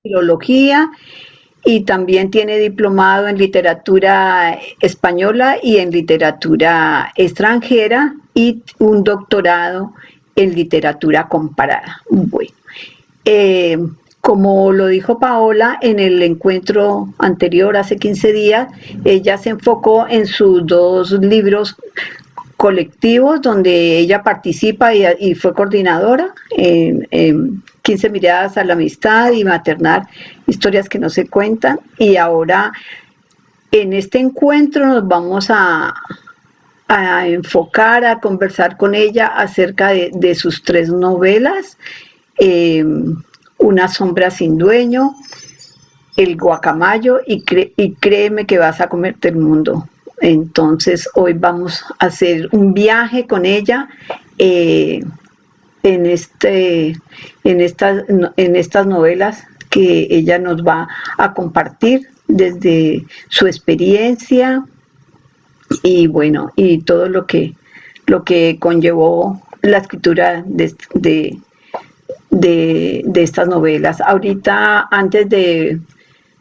filología y también tiene diplomado en literatura española y en literatura extranjera y un doctorado en literatura comparada. Bueno, como lo dijo Paola en el encuentro anterior hace 15 días, ella se enfocó en sus dos libros colectivos donde ella participa y fue coordinadora en 15 miradas a la amistad y maternal, historias que no se cuentan, y ahora en este encuentro nos vamos a enfocar, a conversar con ella acerca de sus 3 novelas, Una sombra sin dueño, El guacamayo y Créeme que vas a comerte el mundo. Entonces hoy vamos a hacer un viaje con ella en estas novelas que ella nos va a compartir desde su experiencia y bueno, y todo lo que conllevó la escritura de estas novelas. Ahorita, antes de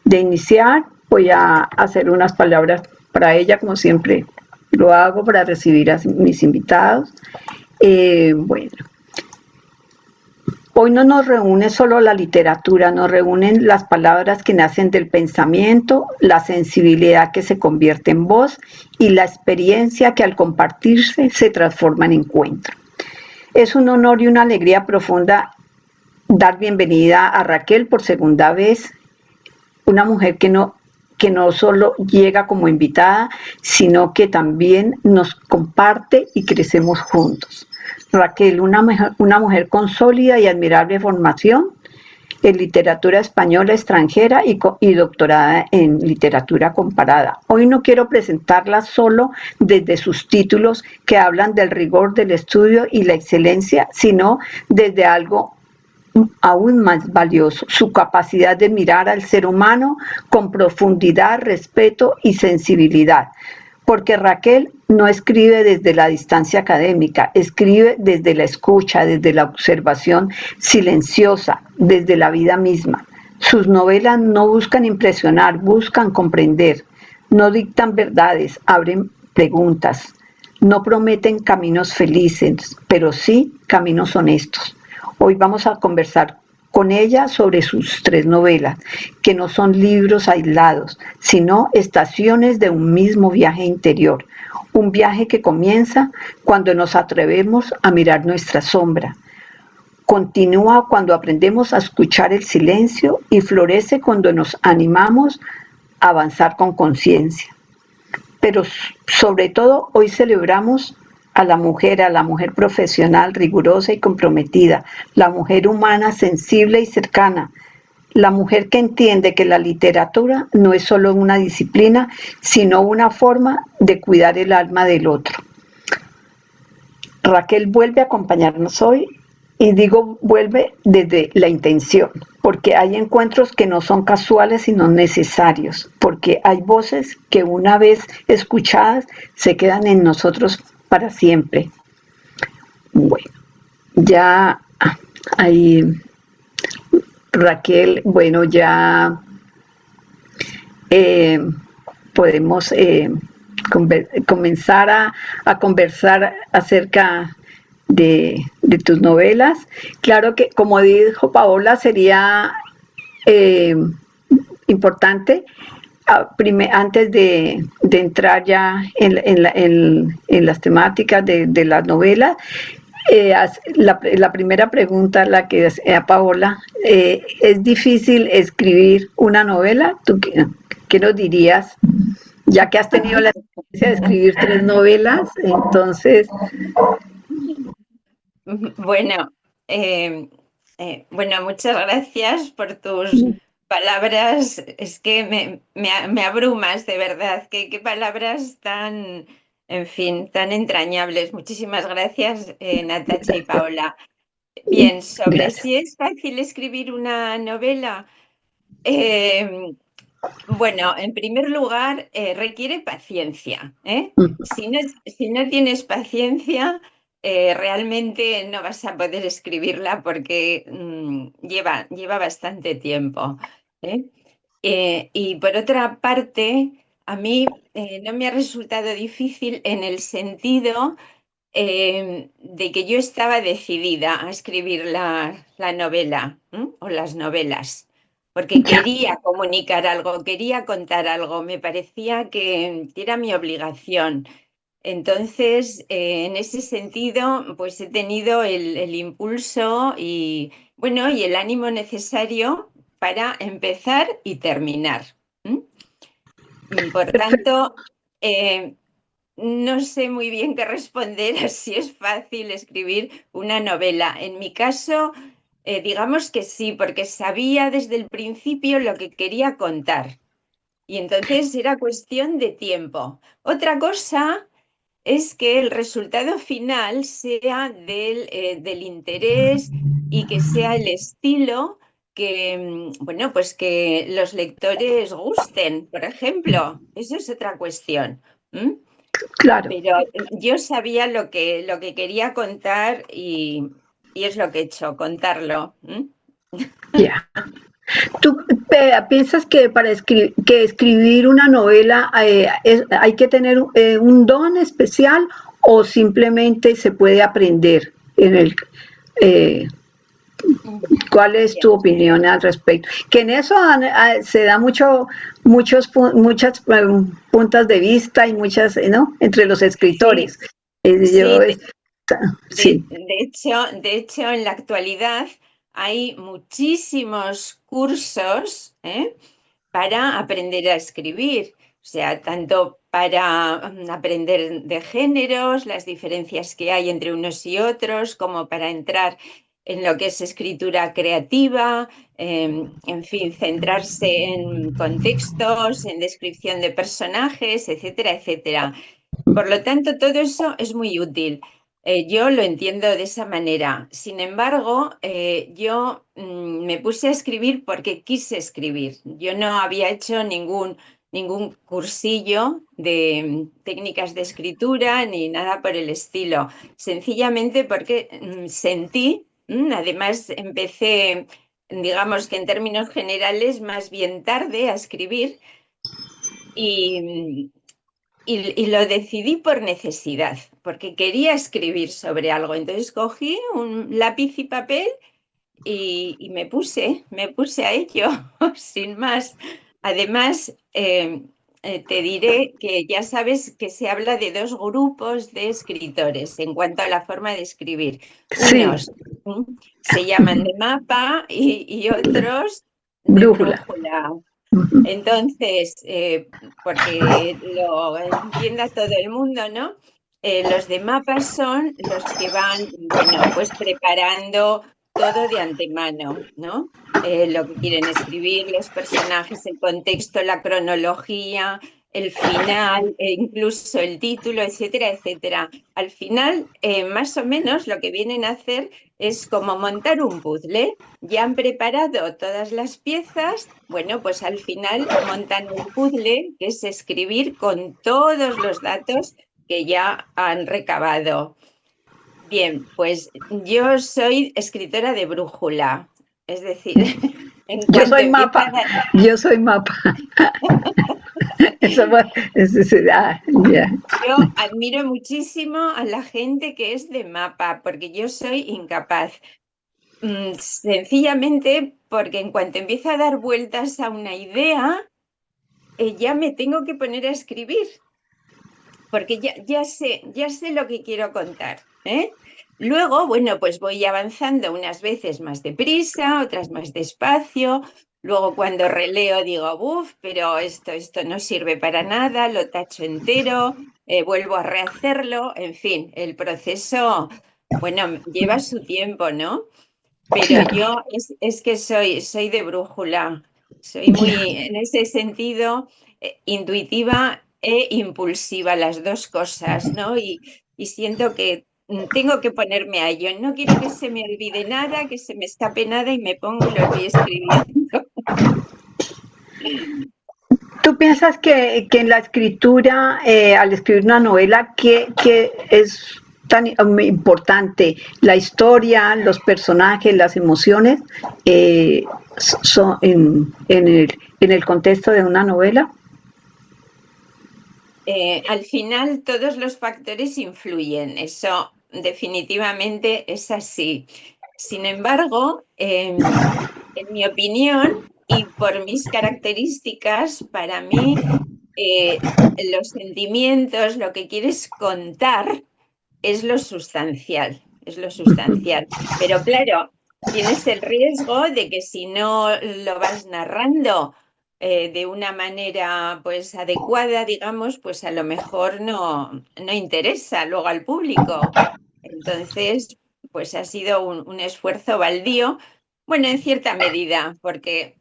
iniciar, voy a hacer unas palabras para ella, como siempre lo hago, para recibir a mis invitados. Bueno, hoy no nos reúne solo la literatura, nos reúnen las palabras que nacen del pensamiento, la sensibilidad que se convierte en voz y la experiencia que al compartirse se transforma en encuentro. Es un honor y una alegría profunda dar bienvenida a Raquel por segunda vez, una mujer que no solo llega como invitada, sino que también nos comparte y crecemos juntos. Raquel, una mujer con sólida y admirable formación en literatura española extranjera y doctorada en literatura comparada. Hoy no quiero presentarla solo desde sus títulos que hablan del rigor del estudio y la excelencia, sino desde algo aún más valioso, su capacidad de mirar al ser humano con profundidad, respeto y sensibilidad. Porque Raquel no escribe desde la distancia académica, escribe desde la escucha, desde la observación silenciosa, desde la vida misma. Sus novelas no buscan impresionar, buscan comprender, no dictan verdades, abren preguntas, no prometen caminos felices, pero sí caminos honestos. Hoy vamos a conversar con ella sobre sus 3 novelas, que no son libros aislados, sino estaciones de un mismo viaje interior. Un viaje que comienza cuando nos atrevemos a mirar nuestra sombra. Continúa cuando aprendemos a escuchar el silencio y florece cuando nos animamos a avanzar con conciencia. Pero sobre todo hoy celebramos a la mujer profesional, rigurosa y comprometida, la mujer humana, sensible y cercana, la mujer que entiende que la literatura no es solo una disciplina, sino una forma de cuidar el alma del otro. Raquel vuelve a acompañarnos hoy, y digo vuelve desde la intención, porque hay encuentros que no son casuales, sino necesarios, porque hay voces que una vez escuchadas se quedan en nosotros para siempre. Bueno, ya ahí Raquel, bueno, ya podemos comenzar a conversar acerca de tus novelas. Claro que, como dijo Paola, sería importante antes de entrar ya en las temáticas de las novelas, la primera pregunta, la que hacía Paola, ¿es difícil escribir una novela? ¿Tú qué nos dirías? Ya que has tenido la experiencia de escribir 3 novelas, entonces... Bueno, muchas gracias por tus palabras. Es que me abrumas, de verdad. Qué palabras tan, en fin, tan entrañables. Muchísimas gracias, Natacha y Paola. Bien, sobre Gracias. si es fácil escribir una novela. Bueno, en primer lugar, requiere paciencia, ¿eh? Si no tienes paciencia, realmente no vas a poder escribirla porque lleva bastante tiempo, ¿eh? Y por otra parte, a mí no me ha resultado difícil en el sentido de que yo estaba decidida a escribir la novela, ¿m? O las novelas, porque Ya, quería comunicar algo, quería contar algo, me parecía que era mi obligación. Entonces, en ese sentido, pues he tenido el impulso y, bueno, y el ánimo necesario para empezar y terminar. ¿M? Por perfecto. tanto, eh, no sé muy bien qué responder a si es fácil escribir una novela. En mi caso, digamos que sí, porque sabía desde el principio lo que quería contar. Y entonces era cuestión de tiempo. Otra cosa es que el resultado final sea del interés y que sea el estilo que, bueno, pues que los lectores gusten, por ejemplo. Eso es otra cuestión. ¿M? Claro, Pero yo sabía lo que quería contar y es lo que he hecho, contarlo. ¿M? ya. ¿Tú piensas que para escribir una novela hay que tener un don especial o simplemente se puede aprender en el, eh, ¿cuál es tu Bien. opinión al respecto? Que en eso se da muchas puntas de vista y muchas, ¿no? Entre los Sí, escritores. Yo, sí, sí, de hecho, en la actualidad hay muchísimos cursos, para aprender a escribir. O sea, tanto para aprender de géneros, las diferencias que hay entre unos y otros, como para entrar en lo que es escritura creativa, en fin, centrarse en contextos, en descripción de personajes, etcétera, etcétera. Por lo tanto, todo eso es muy útil. Yo lo entiendo de esa manera. Sin embargo, yo me puse a escribir porque quise escribir. Yo no había hecho ningún cursillo de técnicas de escritura ni nada por el estilo. Sencillamente porque sentí, además empecé, digamos que en términos generales, más bien tarde a escribir y, y lo decidí por necesidad, porque quería escribir sobre algo. Entonces cogí un lápiz y papel y me puse a ello, sin más. Además, te diré que ya sabes que se habla de dos grupos de escritores en cuanto a la forma de escribir. sí, Unos se llaman de mapa y otros de brújula. brújula. Entonces, porque lo entienda todo el mundo, ¿no? Los de mapas son los que van, bueno, pues preparando todo de antemano, ¿no? Lo que quieren escribir, los personajes, el contexto, la cronología, el final, e incluso el título, etcétera, etcétera. Al final, más o menos lo que vienen a hacer es como montar un puzzle. Ya han preparado todas las piezas, bueno, pues al final montan el puzzle, que es escribir con todos los datos que ya han recabado. Bien, pues yo soy escritora de brújula, es decir, en Yo cuanto soy empieza mapa, yo soy mapa. Eso ya. yo admiro muchísimo a la gente que es de mapa, porque yo soy incapaz. Sencillamente porque en cuanto empiezo a dar vueltas a una idea, ya me tengo que poner a escribir, porque ya sé lo que quiero contar, ¿eh? Luego, bueno, pues voy avanzando unas veces más deprisa, otras más despacio. Luego cuando releo digo, uff, pero esto no sirve para nada, lo tacho entero, vuelvo a rehacerlo, en fin, el proceso, bueno, lleva su tiempo, ¿no? Pero Claro, yo es que soy de brújula, soy muy, ya. en ese sentido, intuitiva e impulsiva, las dos cosas, ¿no? Y siento que tengo que ponerme a ello. No quiero que se me olvide nada, que se me escape nada y me pongo y lo voy escribiendo. ¿Tú piensas que en la escritura, al escribir una novela, que es tan importante. La historia, los personajes, las emociones son en el contexto de una novela. Al final todos los factores influyen, eso definitivamente es así. Sin embargo, en mi opinión y por mis características, para mí los sentimientos, lo que quieres contar es lo sustancial, es lo sustancial. Pero claro, tienes el riesgo de que si no lo vas narrando de una manera pues adecuada, digamos, pues a lo mejor no interesa luego al público. Entonces, pues ha sido un esfuerzo baldío, bueno, en cierta medida, porque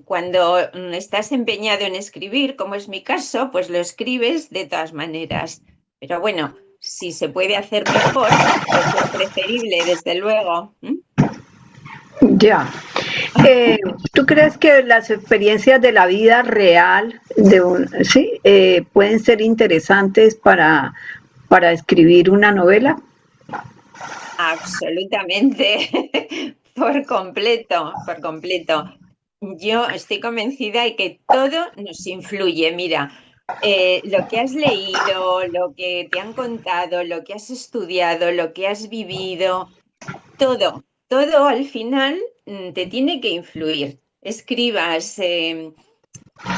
cuando estás empeñado en escribir, como es mi caso, pues lo escribes de todas maneras. Pero bueno, si se puede hacer mejor, pues es preferible, desde luego. Ya. ¿Tú crees que las experiencias de la vida real sí, pueden ser interesantes para escribir una novela? Absolutamente, por completo, por completo. Yo estoy convencida de que todo nos influye. Mira, lo que has leído, lo que te han contado, lo que has estudiado, lo que has vivido, todo al final te tiene que influir. Escribas,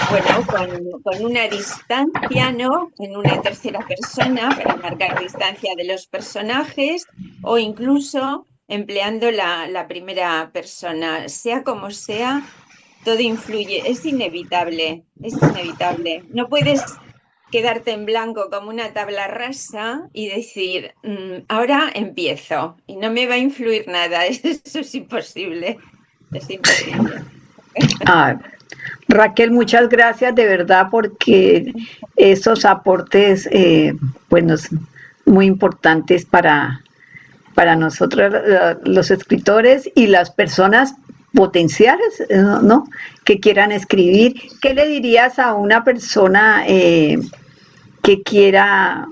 bueno, con una distancia, ¿no? En una tercera persona para marcar distancia de los personajes o incluso empleando la primera persona. Sea como sea, todo influye. Es inevitable, es inevitable. No puedes quedarte en blanco como una tabla rasa y decir, ahora empiezo y no me va a influir nada". Eso es imposible, es imposible. Ah, Raquel, muchas gracias de verdad porque esos aportes pues, muy importantes para nosotros los escritores y las personas potenciales, ¿no? Que quieran escribir. ¿Qué le dirías a una persona que quiera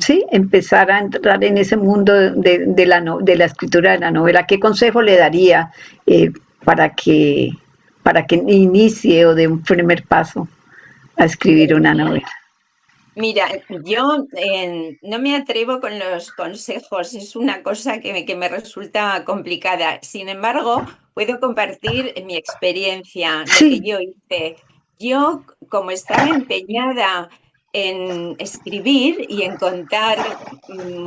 sí, empezar a entrar en ese mundo de la escritura de la novela? ¿Qué consejo le daría eh, para que para que inicie o dé un primer paso a escribir una novela? Mira, yo no me atrevo con los consejos, es una cosa que me resulta complicada. Sin embargo, puedo compartir mi experiencia, lo que Sí, yo hice. Yo, como estaba empeñada en escribir y en contar,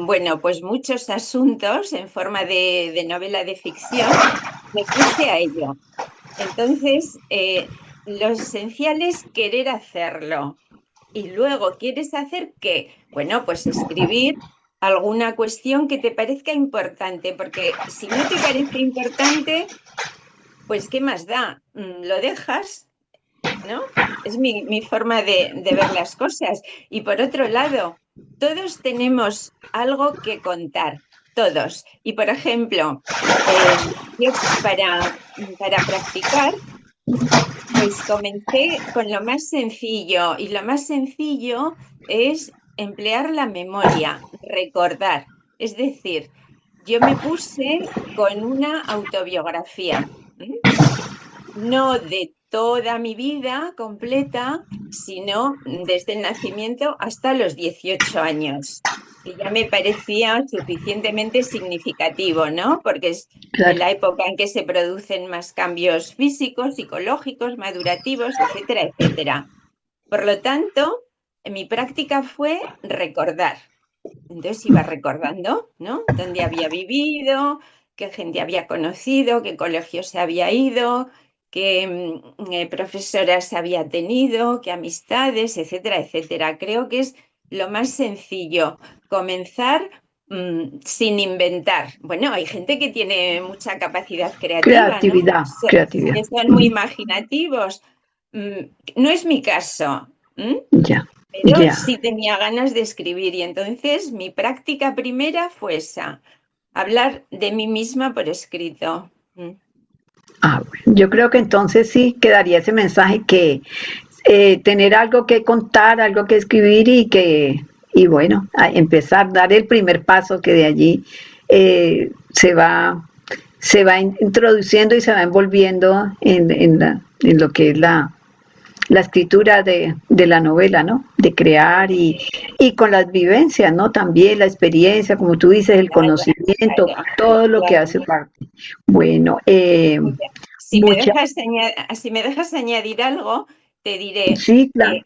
bueno, pues muchos asuntos en forma de novela de ficción, me puse a ello. Entonces, lo esencial es querer hacerlo. Y luego, ¿quieres hacer qué? Bueno, pues escribir alguna cuestión que te parezca importante, porque si no te parece importante, pues ¿qué más da? Lo dejas, ¿no? Es mi forma de ver las cosas. Y por otro lado, todos tenemos algo que contar, todos. Y por ejemplo, yo para practicar, pues comencé con lo más sencillo y lo más sencillo es emplear la memoria, recordar. Es decir, yo me puse con una autobiografía, ¿m? No de toda mi vida completa, sino desde el nacimiento hasta los 18 años, que ya me parecía suficientemente significativo, ¿no? Porque es claro. la época en que se producen más cambios físicos, psicológicos, madurativos, etcétera, etcétera. Por lo tanto, mi práctica fue recordar. Entonces iba recordando, ¿no? Dónde había vivido, qué gente había conocido, qué colegio se había ido, qué profesoras había tenido, qué amistades, etcétera, etcétera. Creo que es lo más sencillo, comenzar sin inventar. Bueno, hay gente que tiene mucha capacidad creativa, ¿no? Creatividad, creatividad. Que son muy imaginativos. No es mi caso. ¿M? Ya, Pero ya. sí tenía ganas de escribir y entonces mi práctica primera fue esa, hablar de mí misma por escrito. Bueno, yo creo que entonces sí quedaría ese mensaje que tener algo que contar, algo que escribir y bueno, a empezar, dar el primer paso que de allí se va introduciendo y se va envolviendo en lo que es la escritura de la novela, ¿no? De crear y con las vivencias, ¿no? También la experiencia, como tú dices, el conocimiento, Claro, todo lo que claro. hace parte. Bueno, Mira, muchas, si me dejas añadir algo, te diré sí, claro, que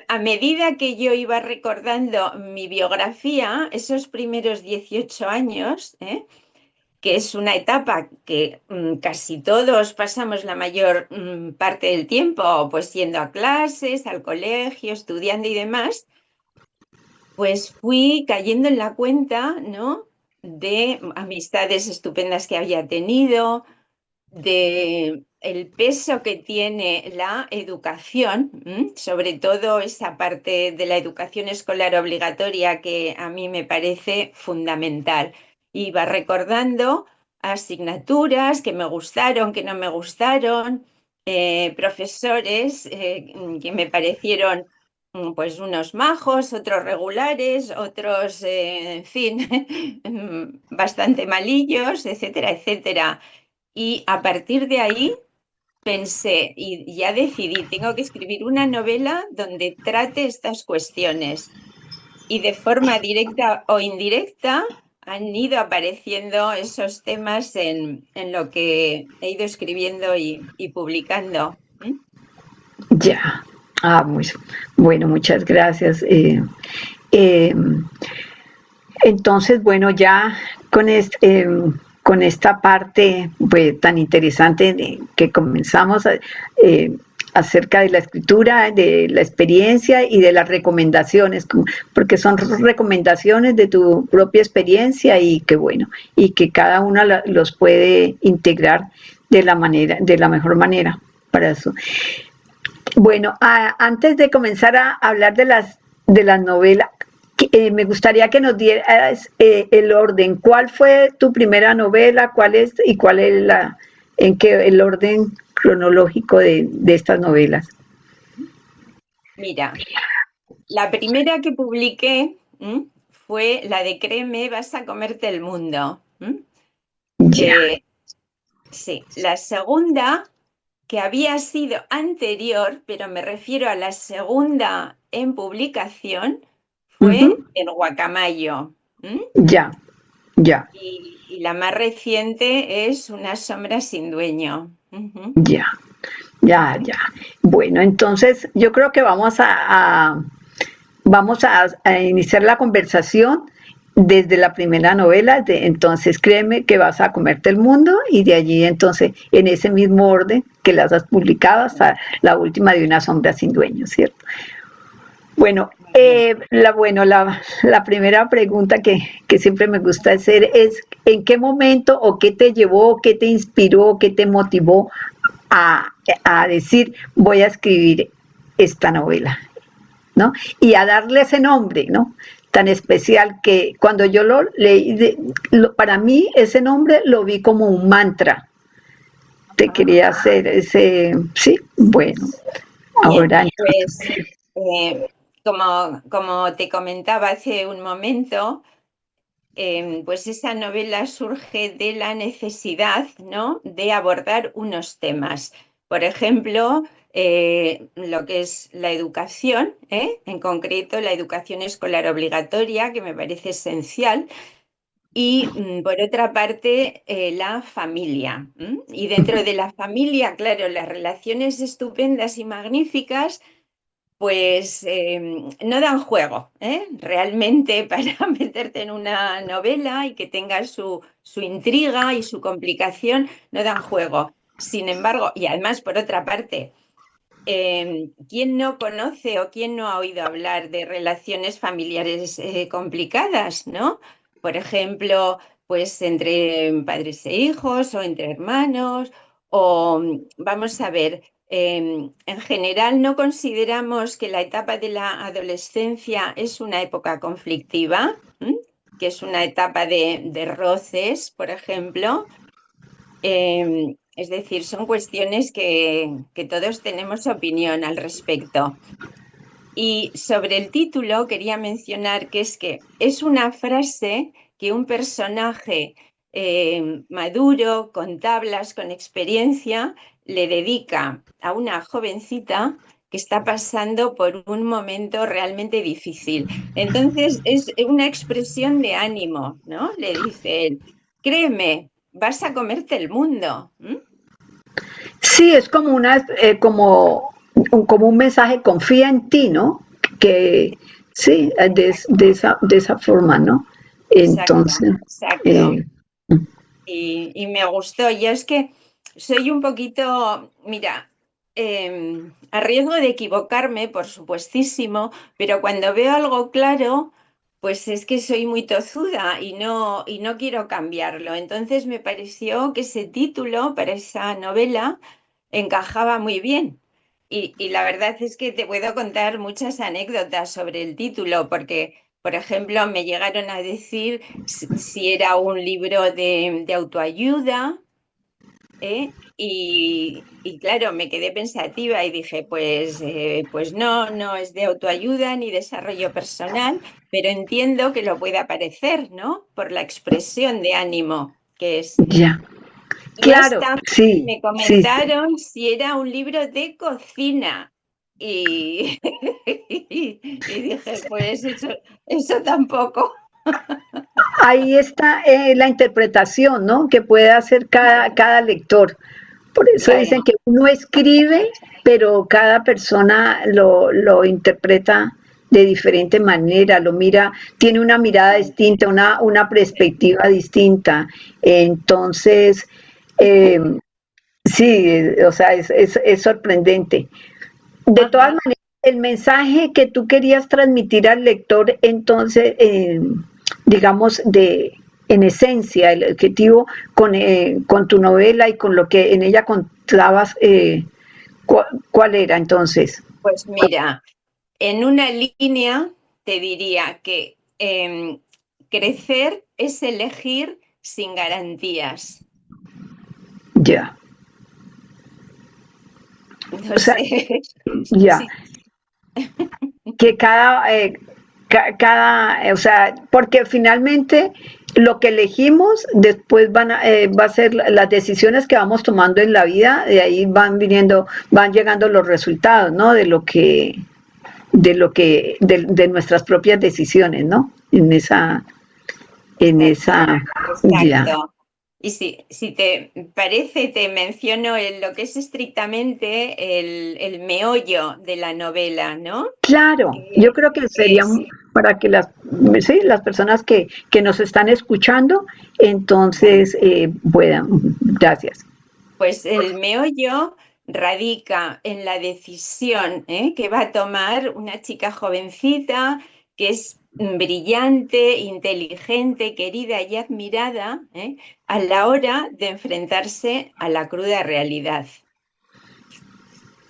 a medida que yo iba recordando mi biografía, esos primeros 18 años, que es una etapa que casi todos pasamos la mayor parte del tiempo, pues yendo a clases, al colegio, estudiando y demás, pues fui cayendo en la cuenta, ¿no? De amistades estupendas que había tenido, de el peso que tiene la educación, sobre todo esa parte de la educación escolar obligatoria que a mí me parece fundamental. Iba recordando asignaturas que me gustaron, que no me gustaron, profesores que me parecieron pues unos majos, otros regulares, otros, en fin, bastante malillos, etcétera, etcétera. Y a partir de ahí pensé y ya decidí, tengo que escribir una novela donde trate estas cuestiones. Y de forma directa o indirecta han ido apareciendo esos temas en lo que he ido escribiendo y publicando. ¿Mm? ya. Muy bueno, muchas gracias. Eh, entonces, bueno, ya con, con esta parte pues, tan interesante que comenzamos acerca de la escritura, de la experiencia y de las recomendaciones, porque son recomendaciones de tu propia experiencia y que bueno, y que cada uno los puede integrar de la mejor manera para eso. Bueno, antes de comenzar a hablar de las novelas, me gustaría que nos dieras el orden. ¿Cuál fue tu primera novela? ¿Cuál es y cuál es en qué el orden cronológico de estas novelas? Mira, la primera que publiqué fue la de Créeme, vas a comerte el mundo. Ya. Eh, sí, la segunda que había sido anterior, pero me refiero a la segunda en publicación, fue Ujú. El Guacamayo. ¿M? Ya, ya, Y la más reciente es Una sombra sin dueño. Ujú. ya, ya. Bueno, entonces yo creo que vamos a iniciar la conversación desde la primera novela, entonces créeme que vas a comerte el mundo y de allí entonces en ese mismo orden que las has publicado hasta la última de Una sombra sin dueño, ¿cierto? Bueno, Muy bien. la primera pregunta que siempre me gusta hacer es ¿en qué momento o qué te llevó, qué te inspiró, qué te motivó a, a decir voy a escribir esta novela? ¿No? Y a darle ese nombre, ¿no? Tan especial que cuando yo lo leí, para mí ese nombre lo vi como un mantra. Te Ah, quería hacer ese, sí, bueno, bien, ahora, pues eh, como te comentaba hace un momento, pues esa novela surge de la necesidad, ¿no? De abordar unos temas. Por ejemplo, lo que es la educación, en concreto la educación escolar obligatoria, que me parece esencial, y por otra parte, la familia. Y dentro de la familia, claro, las relaciones estupendas y magníficas pues no dan juego, realmente para meterte en una novela y que tenga su intriga y su complicación, no dan juego. Sin embargo, y además por otra parte, ¿quién no conoce o quién no ha oído hablar de relaciones familiares complicadas, ¿no? Por ejemplo, pues entre padres e hijos o entre hermanos, o vamos a ver, en general no consideramos que la etapa de la adolescencia es una época conflictiva, que es una etapa de roces, por ejemplo. Es decir, son cuestiones que todos tenemos opinión al respecto. Y sobre el título quería mencionar que es una frase que un personaje maduro, con tablas, con experiencia, le dedica a una jovencita que está pasando por un momento realmente difícil. Entonces es una expresión de ánimo, ¿no? Le dice él, créeme, vas a comerte el mundo. ¿Mm? Sí, es como como un mensaje, confía en ti, ¿no? Que sí, de esa forma, ¿no? Exacto, Entonces, exacto. eh, Y me gustó. Yo es que soy un poquito, mira, a riesgo de equivocarme, por supuestísimo, pero cuando veo algo claro, pues es que soy muy tozuda y no quiero cambiarlo. Entonces me pareció que ese título para esa novela encajaba muy bien. Y la verdad es que te puedo contar muchas anécdotas sobre el título, porque, por ejemplo, me llegaron a decir si era un libro de autoayuda, ¿eh? Y claro, me quedé pensativa y dije, pues no, no es de autoayuda ni desarrollo personal, pero entiendo que lo pueda parecer, ¿no? Por la expresión de ánimo que es. ya, Y claro, hasta sí, me sí, sí. comentaron si era un libro de cocina. Y, y dije, pues eso tampoco. Ahí está la interpretación, ¿no? Que puede hacer cada lector. Por eso dicen Claro, que uno escribe, pero cada persona lo interpreta de diferente manera, lo mira, tiene una mirada distinta, una perspectiva distinta. Entonces, eh, sí, o sea, es sorprendente. De todas ajá. maneras, el mensaje que tú querías transmitir al lector, entonces, digamos, en esencia, el objetivo con tu novela y con lo que en ella contabas, ¿cuál era entonces? Pues mira, en una línea te diría que crecer es elegir sin garantías. Ya, No o sea, sé, ya, sí, que o sea, porque finalmente lo que elegimos después va a ser las decisiones que vamos tomando en la vida, de ahí van llegando los resultados, ¿no? De nuestras propias decisiones, ¿no? En exacto, esa, ya. exacto. Y si te parece, te menciono lo que es estrictamente el meollo de la novela, ¿no? Claro, yo Que creo que sería es, para que sí, las personas que nos están escuchando, entonces puedan. Gracias. pues el meollo radica en la decisión, que va a tomar una chica jovencita que es brillante, inteligente, querida y admirada, a la hora de enfrentarse a la cruda realidad.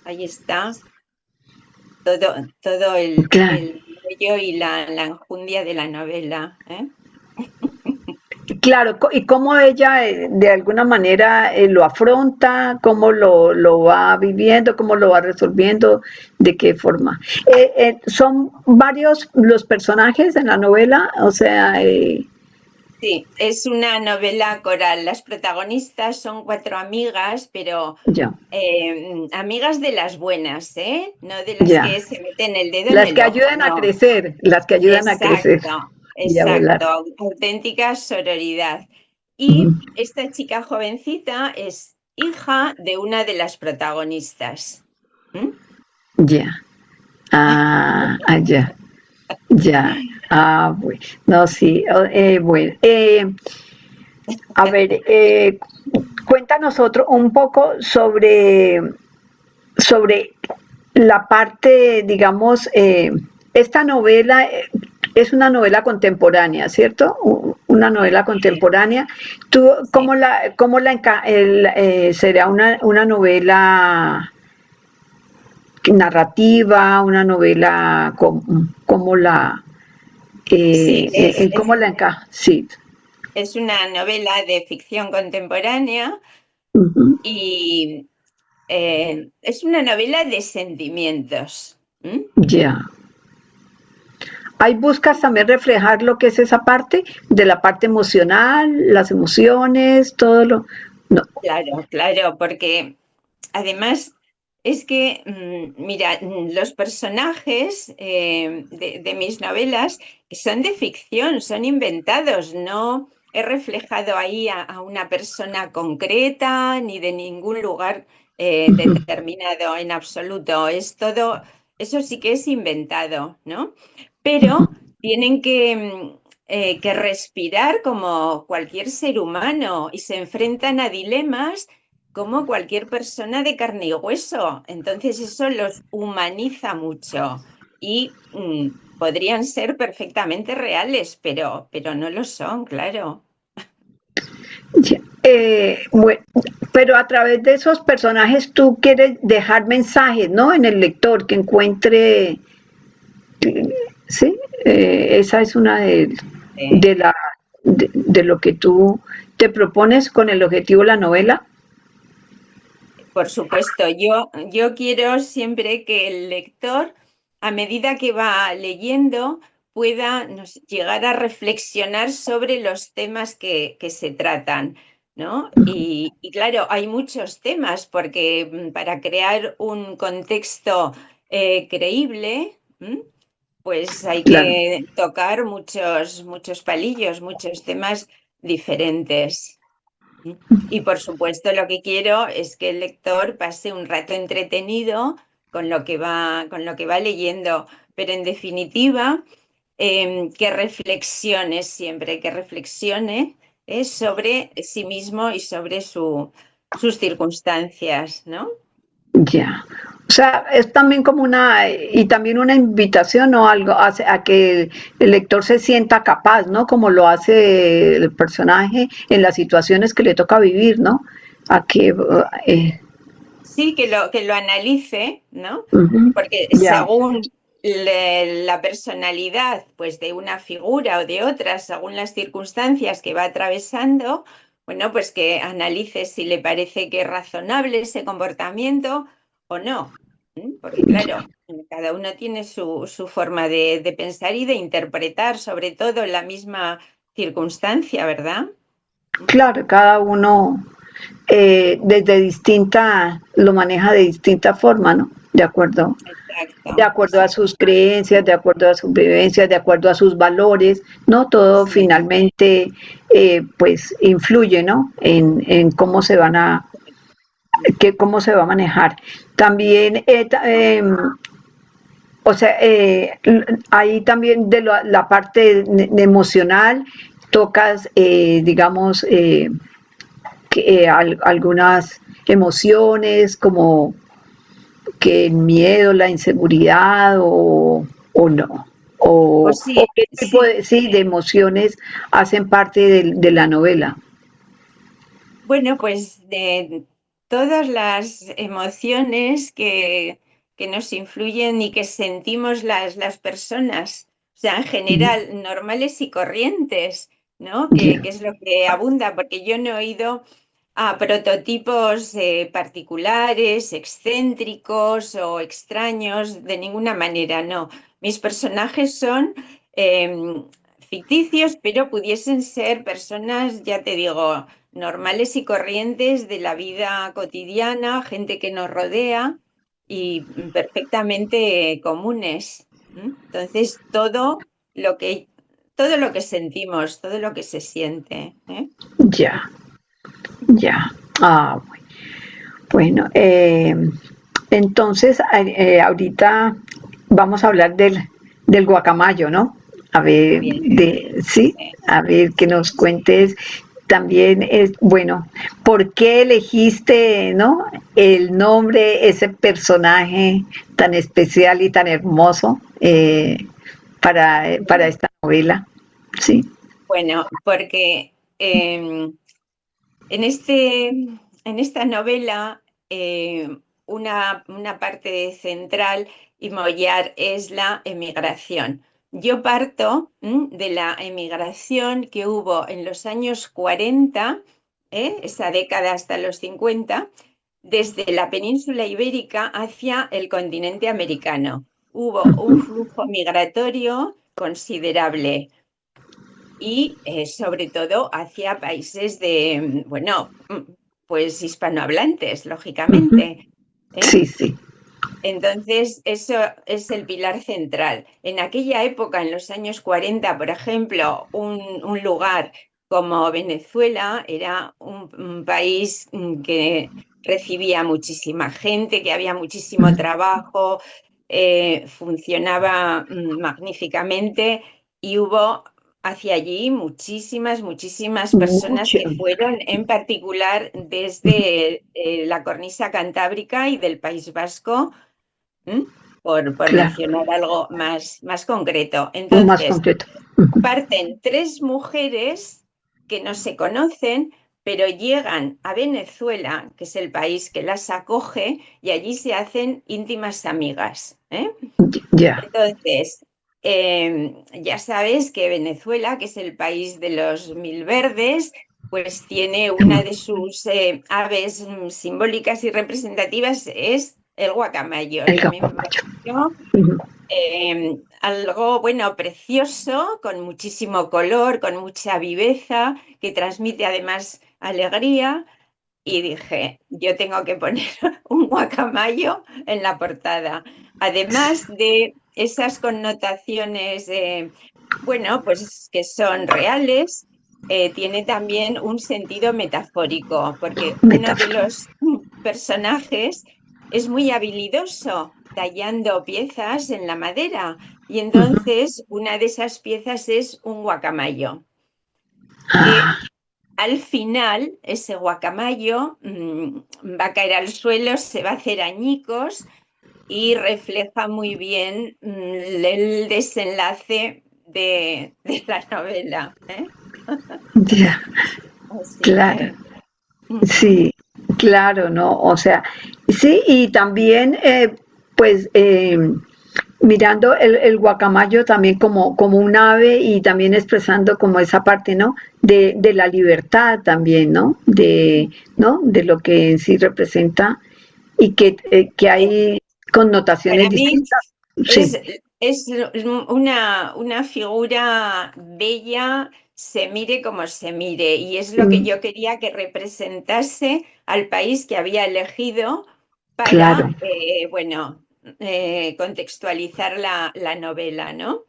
Ahí está todo Claro, el meollo y la enjundia de la novela, ¿eh? claro, y cómo ella de alguna manera lo afronta, cómo lo va viviendo, cómo lo va resolviendo, de qué forma. Son varios los personajes en la novela, o sea, Sí, es una novela coral. Las protagonistas son cuatro amigas, pero ya, amigas de las buenas, ¿eh? No de las ya. que se meten el dedo en Las el que ojo, ayudan a no. crecer, las que ayudan a crecer Exacto, y a exacto. volar. Auténtica sororidad. Ujú. Y esta chica jovencita es hija de una de las protagonistas. ¿Mm? Ya, ya, ya. Bueno, no, sí, bueno. A ver, cuéntanos un poco sobre la parte, digamos, esta novela es una novela contemporánea, ¿cierto? Una novela contemporánea. ¿Tú Sí. será una novela narrativa, una novela, Sí, cómo la encaja? Sí. es una novela de ficción contemporánea Ujú. y es una novela de sentimientos. Ya. Ahí buscas también reflejar lo que es esa parte, de la parte emocional, las emociones, todo lo... No. Claro, claro, porque además es que, mira, los personajes de mis novelas son de ficción, son inventados, no he reflejado ahí a una persona concreta ni de ningún lugar determinado en absoluto. Es todo, eso sí que es inventado, ¿no? Pero tienen que respirar como cualquier ser humano y se enfrentan a dilemas como cualquier persona de carne y hueso. Entonces eso los humaniza mucho y podrían ser perfectamente reales, pero no lo son, claro. Ya. Bueno, pero a través de esos personajes tú quieres dejar mensajes, ¿no? En el lector, que encuentre, ¿sí? Esa es una Sí. de, la, de lo que tú te propones con el objetivo de la novela. Por supuesto, yo quiero siempre que el lector, a medida que va leyendo, pueda llegar a reflexionar sobre los temas que se tratan, ¿no? Y claro, hay muchos temas, porque para crear un contexto creíble, pues hay Claro. que tocar muchos palillos, muchos temas diferentes. Y por supuesto lo que quiero es que el lector pase un rato entretenido con lo que va leyendo, pero en definitiva, que reflexione sobre sí mismo y sobre sus circunstancias, ¿no? Ya. O sea, es también como una, y también una invitación o algo a que el lector se sienta capaz, ¿no? Como lo hace el personaje en las situaciones que le toca vivir, ¿no? A que, Sí, que lo analice, ¿no? ujú, Porque ya, según la personalidad, pues de una figura o de otra, según las circunstancias que va atravesando, bueno, pues que analice si le parece que es razonable ese comportamiento o no. Porque claro, cada uno tiene su forma de pensar y de interpretar, sobre todo la misma circunstancia, ¿verdad? claro, cada uno desde distinta, lo maneja de distinta forma, ¿no? De Exacto, acuerdo a sus exacto. creencias, de acuerdo a sus vivencias, de acuerdo a sus valores, ¿no? Todo Sí. finalmente, pues, influye, ¿no? En cómo se van a, cómo se va a manejar. También, o sea, ahí también de la parte emocional tocas, digamos, algunas emociones como que el miedo, la inseguridad o no. Pues O sí, qué tipo sí. de, sí, de emociones hacen parte de la novela. Bueno, pues de todas las emociones que nos influyen y que sentimos las personas, o sea, en general, normales y corrientes, ¿no? Que Yeah. es lo que abunda, porque yo no he ido a prototipos particulares, excéntricos o extraños, de ninguna manera, no. Mis personajes son ficticios, pero pudiesen ser personas, ya te digo, normales y corrientes de la vida cotidiana, gente que nos rodea y perfectamente comunes. Entonces, lo que, todo lo que sentimos, todo lo que se siente, ¿eh? Ya, ya. Ah, bueno. Entonces, ahorita vamos a hablar del guacamayo, ¿no? A Muy ver, bien. sí, Sí. a ver que nos cuentes también, es, bueno, ¿por qué elegiste, ¿no? El nombre, ese personaje tan especial y tan hermoso para esta novela? Sí. Bueno, porque en esta novela una parte central y mollar es la emigración. Yo parto de la emigración que hubo en los años 40, esa década hasta los 50, desde la península ibérica hacia el continente americano. hubo un flujo migratorio considerable y sobre todo hacia países de, bueno, pues hispanohablantes, Ujú. lógicamente, ¿eh? Sí, sí. Entonces, eso es el pilar central. En aquella época, en los años 40, por ejemplo, un lugar como Venezuela era un país que recibía muchísima gente, que había muchísimo Ujú. trabajo, funcionaba magníficamente y hubo hacia allí muchísimas personas Mucho. que fueron, en particular desde la cornisa cantábrica y del País Vasco. ¿m? Por Claro. mencionar algo más concreto. O más Entonces, concreto. Ujú. parten tres mujeres que no se conocen, pero llegan a Venezuela, que es el país que las acoge, y allí se hacen íntimas amigas, ¿eh? Ya. Entonces, ya sabes que Venezuela, que es el país de los mil verdes, pues tiene una de sus aves simbólicas y representativas, es el guacamayo. El Y a mí me capomayo. pareció Ujú. algo, bueno, precioso, con muchísimo color, con mucha viveza, que transmite además alegría. Y dije, yo tengo que poner un guacamayo en la portada. Además de esas connotaciones, bueno, pues que son reales, tiene también un sentido metafórico, porque uno de Metáfora. los personajes es muy habilidoso tallando piezas en la madera y Ujú. entonces una de esas piezas es un guacamayo que Ah, al final ese guacamayo va a caer al suelo, se va a hacer añicos y refleja muy bien el desenlace de la novela, ¿eh? ya, Así claro. que Sí, claro, ¿no? O sea, sí, y también, pues, mirando el guacamayo también como un ave y también expresando como esa parte, ¿no? De la libertad también, ¿no? ¿No? De lo que en sí representa y que hay connotaciones para mí distintas. Sí, es, es una figura bella, se mire como se mire, y es lo que mm, yo quería que representase al país que había elegido claro. para, bueno, contextualizar la novela, ¿no?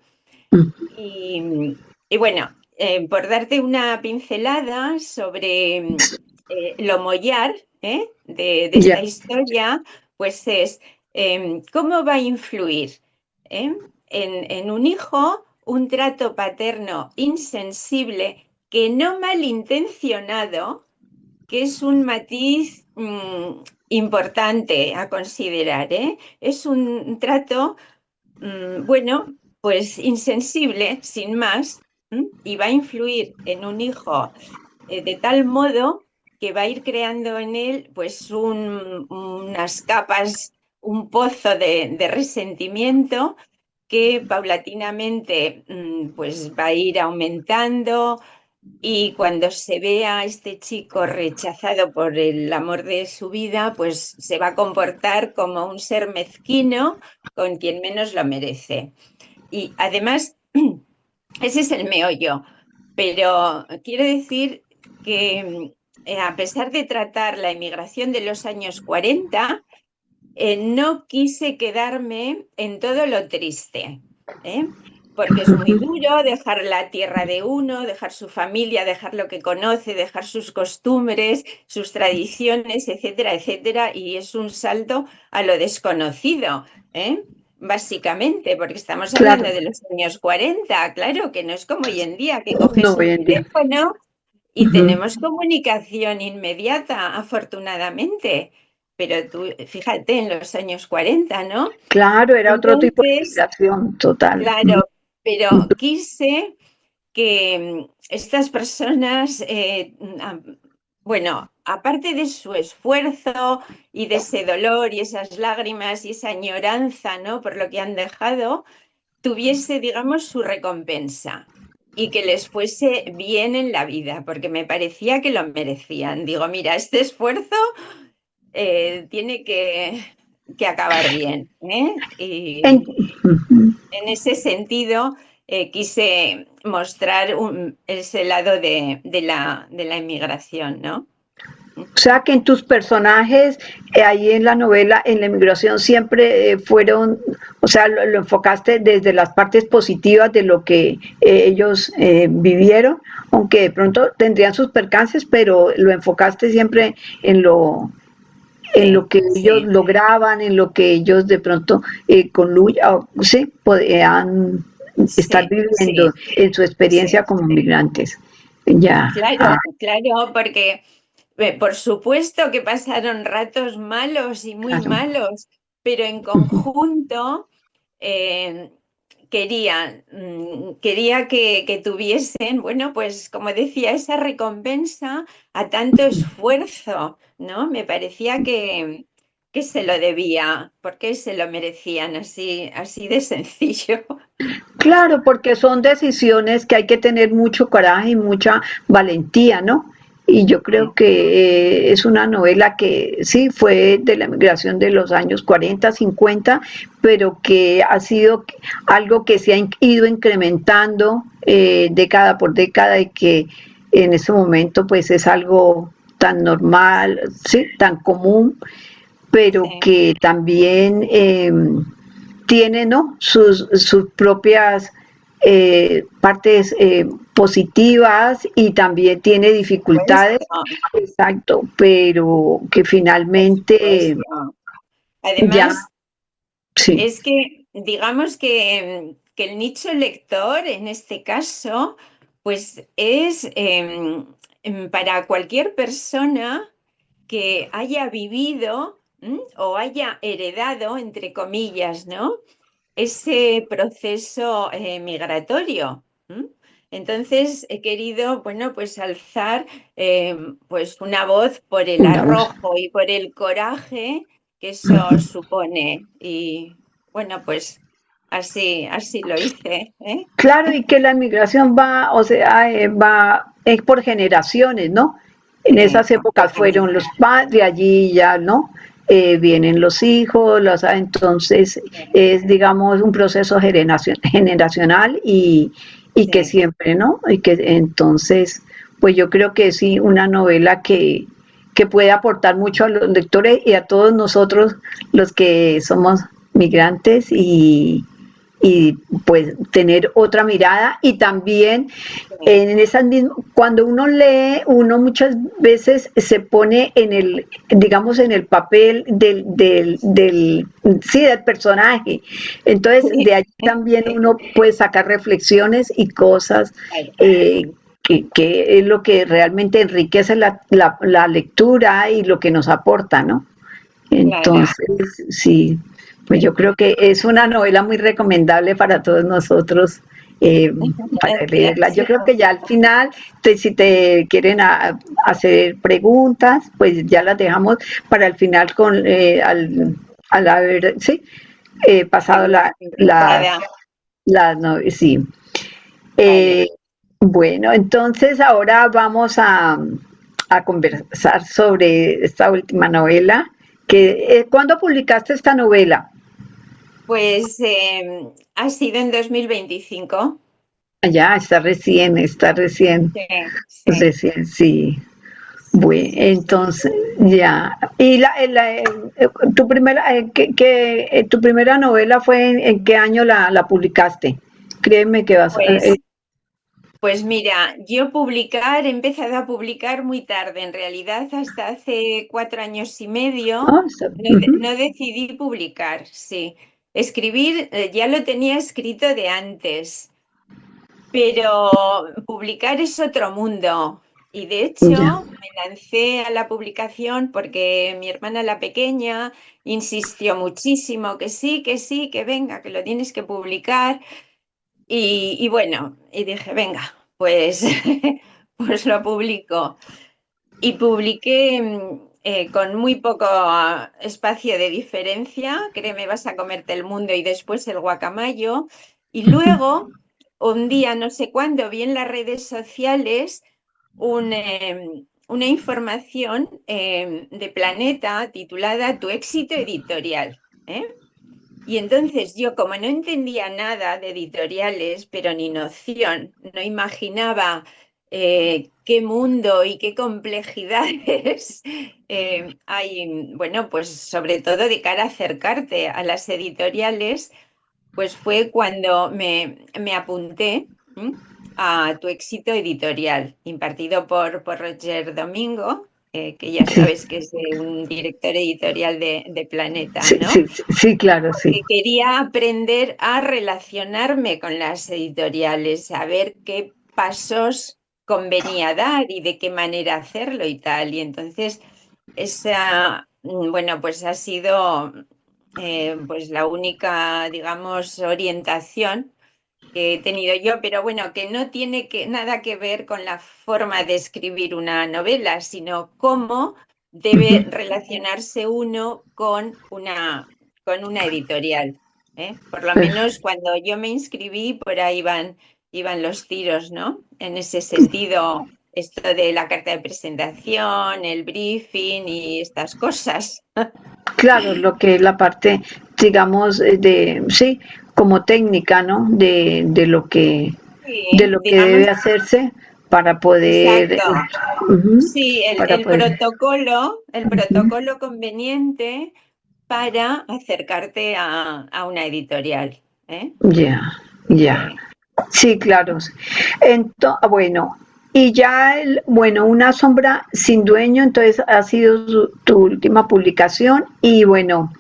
Mm, Y bueno, por darte una pincelada sobre lo mollar, de esta ya. historia, pues es cómo va a influir en un hijo un trato paterno insensible que no malintencionado, que es un matiz importante a considerar, ¿eh? Es un trato bueno, pues insensible, sin más, y va a influir en un hijo de tal modo que va a ir creando en él pues unas capas, un pozo de resentimiento que paulatinamente pues va a ir aumentando y cuando se vea a este chico rechazado por el amor de su vida, pues se va a comportar como un ser mezquino con quien menos lo merece. Y además, ese es el meollo, pero quiero decir que a pesar de tratar la emigración de los años 40, no quise quedarme en todo lo triste, ¿eh? Porque es muy Ujú. duro dejar la tierra de uno, dejar su familia, dejar lo que conoce, dejar sus costumbres, sus tradiciones, etcétera, etcétera, y es un salto a lo desconocido, ¿eh? Básicamente, porque estamos Claro, hablando de los años 40, claro, que no es como hoy en día, que no coges un hoy en día. teléfono y Ujú. tenemos comunicación inmediata, afortunadamente. Pero tú, fíjate, en los años 40, ¿no? Claro, era otro tipo de Entonces, migración total. Ujú. claro, pero quise que estas personas, bueno, aparte de su esfuerzo y de ese dolor y esas lágrimas y esa añoranza, ¿no? Por lo que han dejado, tuviese, digamos, su recompensa y que les fuese bien en la vida, porque me parecía que lo merecían. Digo, mira, este esfuerzo tiene que acabar bien, ¿eh? En- Y en ese sentido quise mostrar ese lado de la inmigración, ¿no? O sea que en tus personajes, ahí en la novela, en la emigración, siempre fueron, o sea, lo enfocaste desde las partes positivas de lo que ellos vivieron, aunque de pronto tendrían sus percances, pero lo enfocaste siempre en Sí, lo que ellos sí, lograban, en lo que ellos de pronto con lucha, sí, podían estar sí, viviendo sí, en su experiencia sí. como migrantes. Ya. Claro, claro, porque por supuesto que pasaron ratos malos y muy Claro. malos, pero en conjunto eh, quería que tuviesen, bueno, pues como decía, esa recompensa a tanto esfuerzo, ¿no? Me parecía que se lo debía, porque se lo merecían, así, así de sencillo. Claro, porque son decisiones que hay que tener mucho coraje y mucha valentía, ¿no? Y yo creo Sí, que es una novela que sí fue de la migración de los años 40, 50, pero que ha sido algo que se ha ido incrementando década por década y que en este momento pues es algo tan normal, sí, tan común, pero sí. que también tiene, ¿no?, sus propias partes positivas y también tiene dificultades, Supuesto, exacto, pero que por finalmente supuesto. ya, Además, sí, es que digamos que el nicho lector en este caso, pues es para cualquier persona que haya vivido o haya heredado, entre comillas, ¿no? Ese proceso migratorio. ¿M? Entonces he querido, bueno, pues alzar eh, pues una voz por el una voz. arrojo y por el coraje que eso supone. Y bueno, pues así, así lo hice, ¿eh? Claro, y que la migración va, o sea, va por generaciones, ¿no? En Sí, esas épocas fueron los completamente. padres, allí ya, ¿no? Vienen los hijos, entonces es, digamos, un proceso generacional y que Sí. siempre, ¿no? Y que entonces, pues yo creo que sí, una novela que puede aportar mucho a los lectores y a todos nosotros los que somos migrantes y pues tener otra mirada y también Sí. en esas mismas, cuando uno lee, uno muchas veces se pone en el, digamos, en el papel sí, del personaje. Entonces, de Sí. allí también uno puede sacar reflexiones y cosas Claro. que es lo que realmente enriquece la lectura y lo que nos aporta, ¿no? Claro. Entonces, sí, pues yo creo que es una novela muy recomendable para todos nosotros eh, para leerla. Gracias. Yo creo que ya al final, si te quieren hacer preguntas, pues ya las dejamos para el final al haber, sí, pasado Sí, encantada. sí. Vale. Eh, bueno, entonces ahora vamos a conversar sobre esta última novela. ¿Cuándo publicaste esta novela? Pues ha sido en 2025. Ya, Sí, sí, recién, sí. Bueno, sí, sí. entonces, ya. ¿Y tu primera, tu primera novela fue en qué año la publicaste? Créeme que vas a... Pues, pues mira, he empezado a publicar muy tarde, en realidad hasta hace 4 años y medio ujú, no decidí publicar, sí. Escribir ya lo tenía escrito de antes, pero publicar es otro mundo. Y de ya. hecho, me lancé a la publicación porque mi hermana la pequeña insistió muchísimo que sí, que venga, que lo tienes que publicar. Y bueno, y dije, venga, pues, pues lo publico. Y publiqué con muy poco espacio de diferencia, créeme, vas a comerte el mundo y después el guacamayo. Y luego, un día, no sé cuándo, vi en las redes sociales una información de Planeta titulada Tu éxito editorial. ¿eh? Y entonces yo, como no entendía nada de editoriales, pero ni noción, no imaginaba qué mundo y qué complejidades hay, bueno, pues sobre todo de cara a acercarte a las editoriales, pues fue cuando me apunté, ¿m? A Tu éxito editorial, impartido por Roger Domingo, que ya Sí, sabes que es un director editorial de Planeta, sí, ¿no? sí, sí, sí, claro, sí. Que quería aprender a relacionarme con las editoriales, a ver qué pasos convenía dar y de qué manera hacerlo y tal. Y entonces esa, bueno, pues ha sido pues la única, digamos, orientación que he tenido yo, pero bueno, que no tiene nada que ver con la forma de escribir una novela, sino cómo debe Ujú. relacionarse uno con una editorial, ¿eh? Por lo Eh, menos cuando yo me inscribí, por ahí iban los tiros, ¿no? En ese sentido, esto de la carta de presentación, el briefing y estas cosas. Claro, lo que es la parte, digamos, sí, como técnica, ¿no? De Sí, lo que digamos, debe hacerse para poder, exacto. ujú, Sí, para poder. el Ujú. protocolo conveniente para acercarte a una editorial, ¿eh? Ya, ya. Sí. Sí, claro. Bueno, y ya bueno, Una sombra sin dueño, entonces ha sido tu última publicación y bueno,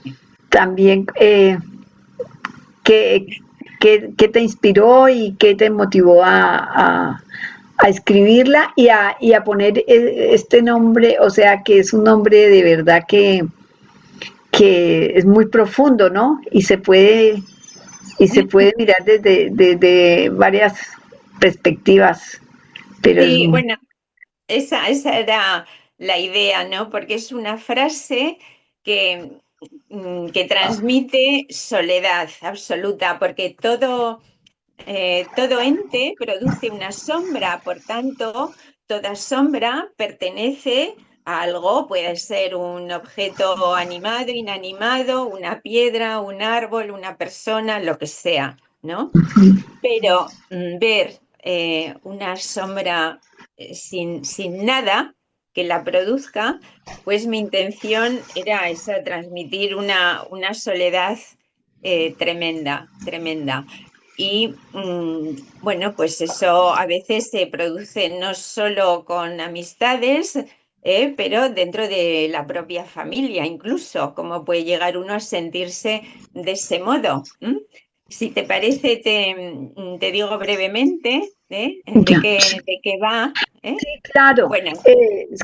también ¿qué, qué te inspiró y qué te motivó a escribirla y a poner este nombre, o sea, que es un nombre de verdad que es muy profundo, ¿no? Y se puede mirar desde varias perspectivas, pero es Sí, bueno, esa era la idea, ¿no? Porque es una frase que, que transmite soledad absoluta, porque todo ente produce una sombra, por tanto, toda sombra pertenece a algo, puede ser un objeto animado, inanimado, una piedra, un árbol, una persona, lo que sea, ¿no? Pero ver una sombra sin nada que la produzca, pues mi intención era esa, transmitir una soledad tremenda, tremenda. Y bueno, pues eso a veces se produce no solo con amistades, pero dentro de la propia familia, incluso, cómo puede llegar uno a sentirse de ese modo. Si te parece, te digo brevemente, ya. de qué va, ¿eh? Claro, Bueno,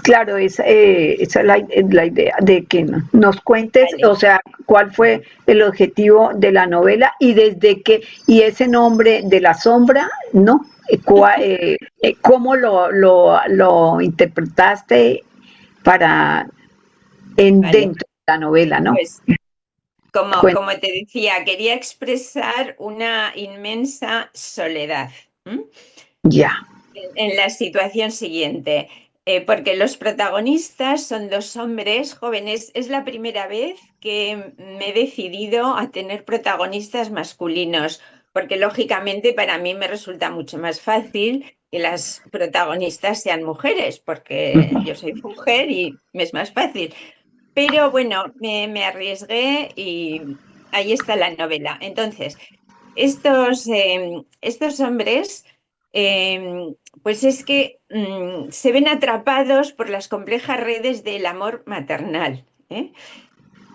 claro, esa es la idea de que nos cuentes, o vale. sea, cuál fue el objetivo de la novela y desde que, y ese nombre de la sombra, ¿no? ¿Cómo lo interpretaste para Vale, dentro de la novela, ¿no? pues Cuen- como te decía, quería expresar una inmensa soledad. ¿M? Ya. En la situación siguiente, porque los protagonistas son dos hombres jóvenes. Es la primera vez que me he decidido a tener protagonistas masculinos, porque lógicamente para mí me resulta mucho más fácil que las protagonistas sean mujeres, porque yo soy mujer y me es más fácil. Pero bueno, me arriesgué y ahí está la novela. Entonces, estos hombres, pues es que se ven atrapados por las complejas redes del amor maternal, ¿eh?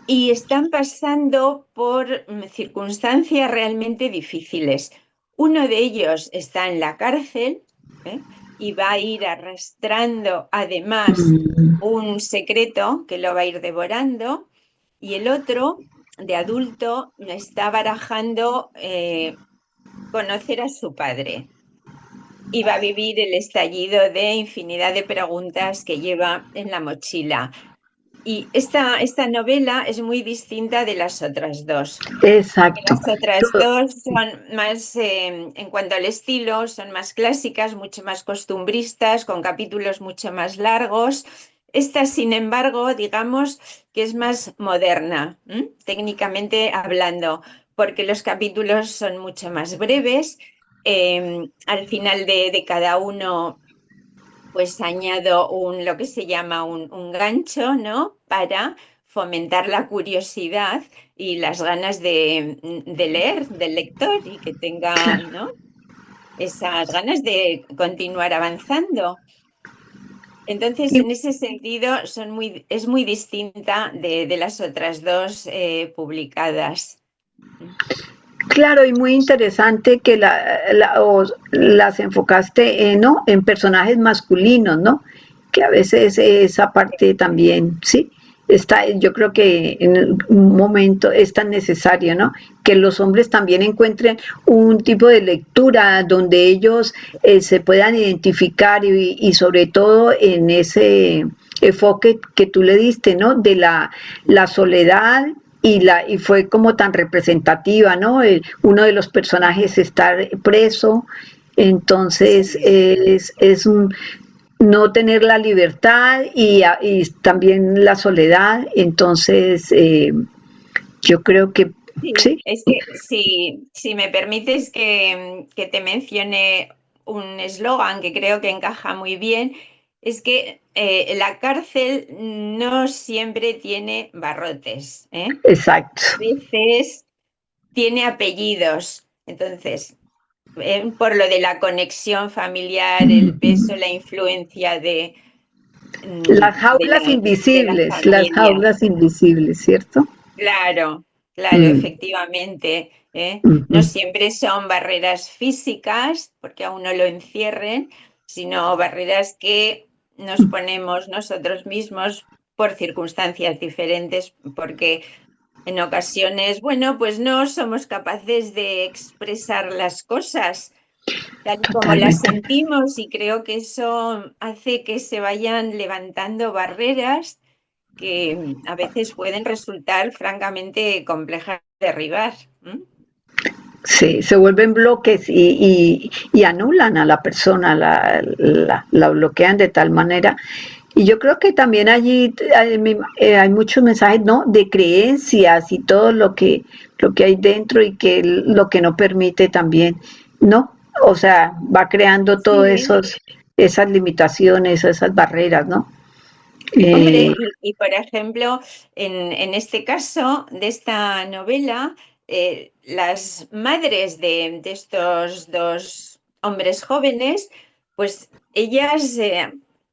Y están pasando por circunstancias realmente difíciles. Uno de ellos está en la cárcel, ¿eh? Y va a ir arrastrando además Mm. un secreto que lo va a ir devorando, y el otro, de adulto, está barajando conocer a su padre y va a vivir el estallido de infinidad de preguntas que lleva en la mochila. Y esta novela es muy distinta de las otras dos, porque Exacto. las otras dos son más, en cuanto al estilo, son más clásicas, mucho más costumbristas, con capítulos mucho más largos. Esta, sin embargo, digamos que es más moderna, técnicamente hablando, porque los capítulos son mucho más breves. Al final de cada uno, pues añado lo que se llama un gancho, ¿no? Para fomentar la curiosidad y las ganas de leer del lector y que tenga, Claro. ¿no? Esas ganas de continuar avanzando. Entonces, Y en ese sentido, es muy distinta de las otras dos publicadas. claro, y muy interesante que las enfocaste ¿no? en personajes masculinos, ¿no? Que a veces esa parte también, sí, está, yo creo que en un momento es tan necesario, ¿no? Que los hombres también encuentren un tipo de lectura donde ellos se puedan identificar y sobre todo en ese enfoque que tú le diste, ¿no? De la soledad y fue como tan representativa, ¿no? Uno de los personajes está preso, entonces Sí. es un, no tener la libertad y también la soledad, entonces yo creo que Sí, sí, es que si me permites que te mencione un eslogan que creo que encaja muy bien, es que la cárcel no siempre tiene barrotes, ¿eh? exacto, A veces tiene apellidos. Entonces, por lo de la conexión familiar, el peso, la influencia de la las familia. jaulas invisibles, ¿cierto? Claro, claro, Mm, efectivamente, ¿eh? No ujú. siempre son barreras físicas, porque a uno lo encierren, sino barreras que nos ponemos nosotros mismos por circunstancias diferentes, porque en ocasiones, bueno, pues no somos capaces de expresar las cosas tal y como las Totalmente. sentimos y creo que eso hace que se vayan levantando barreras que a veces pueden resultar francamente complejas de derribar. ¿M? Sí, se vuelven bloques y anulan a la persona, la bloquean de tal manera. Y yo creo que también allí hay muchos mensajes, ¿no? De creencias y todo lo que hay dentro y que lo que no permite también, ¿no? O sea, va creando todas Sí, esas limitaciones, esas barreras, ¿no? hombre, Eh, y por ejemplo, en este caso de esta novela, las madres de estos dos hombres jóvenes, pues ellas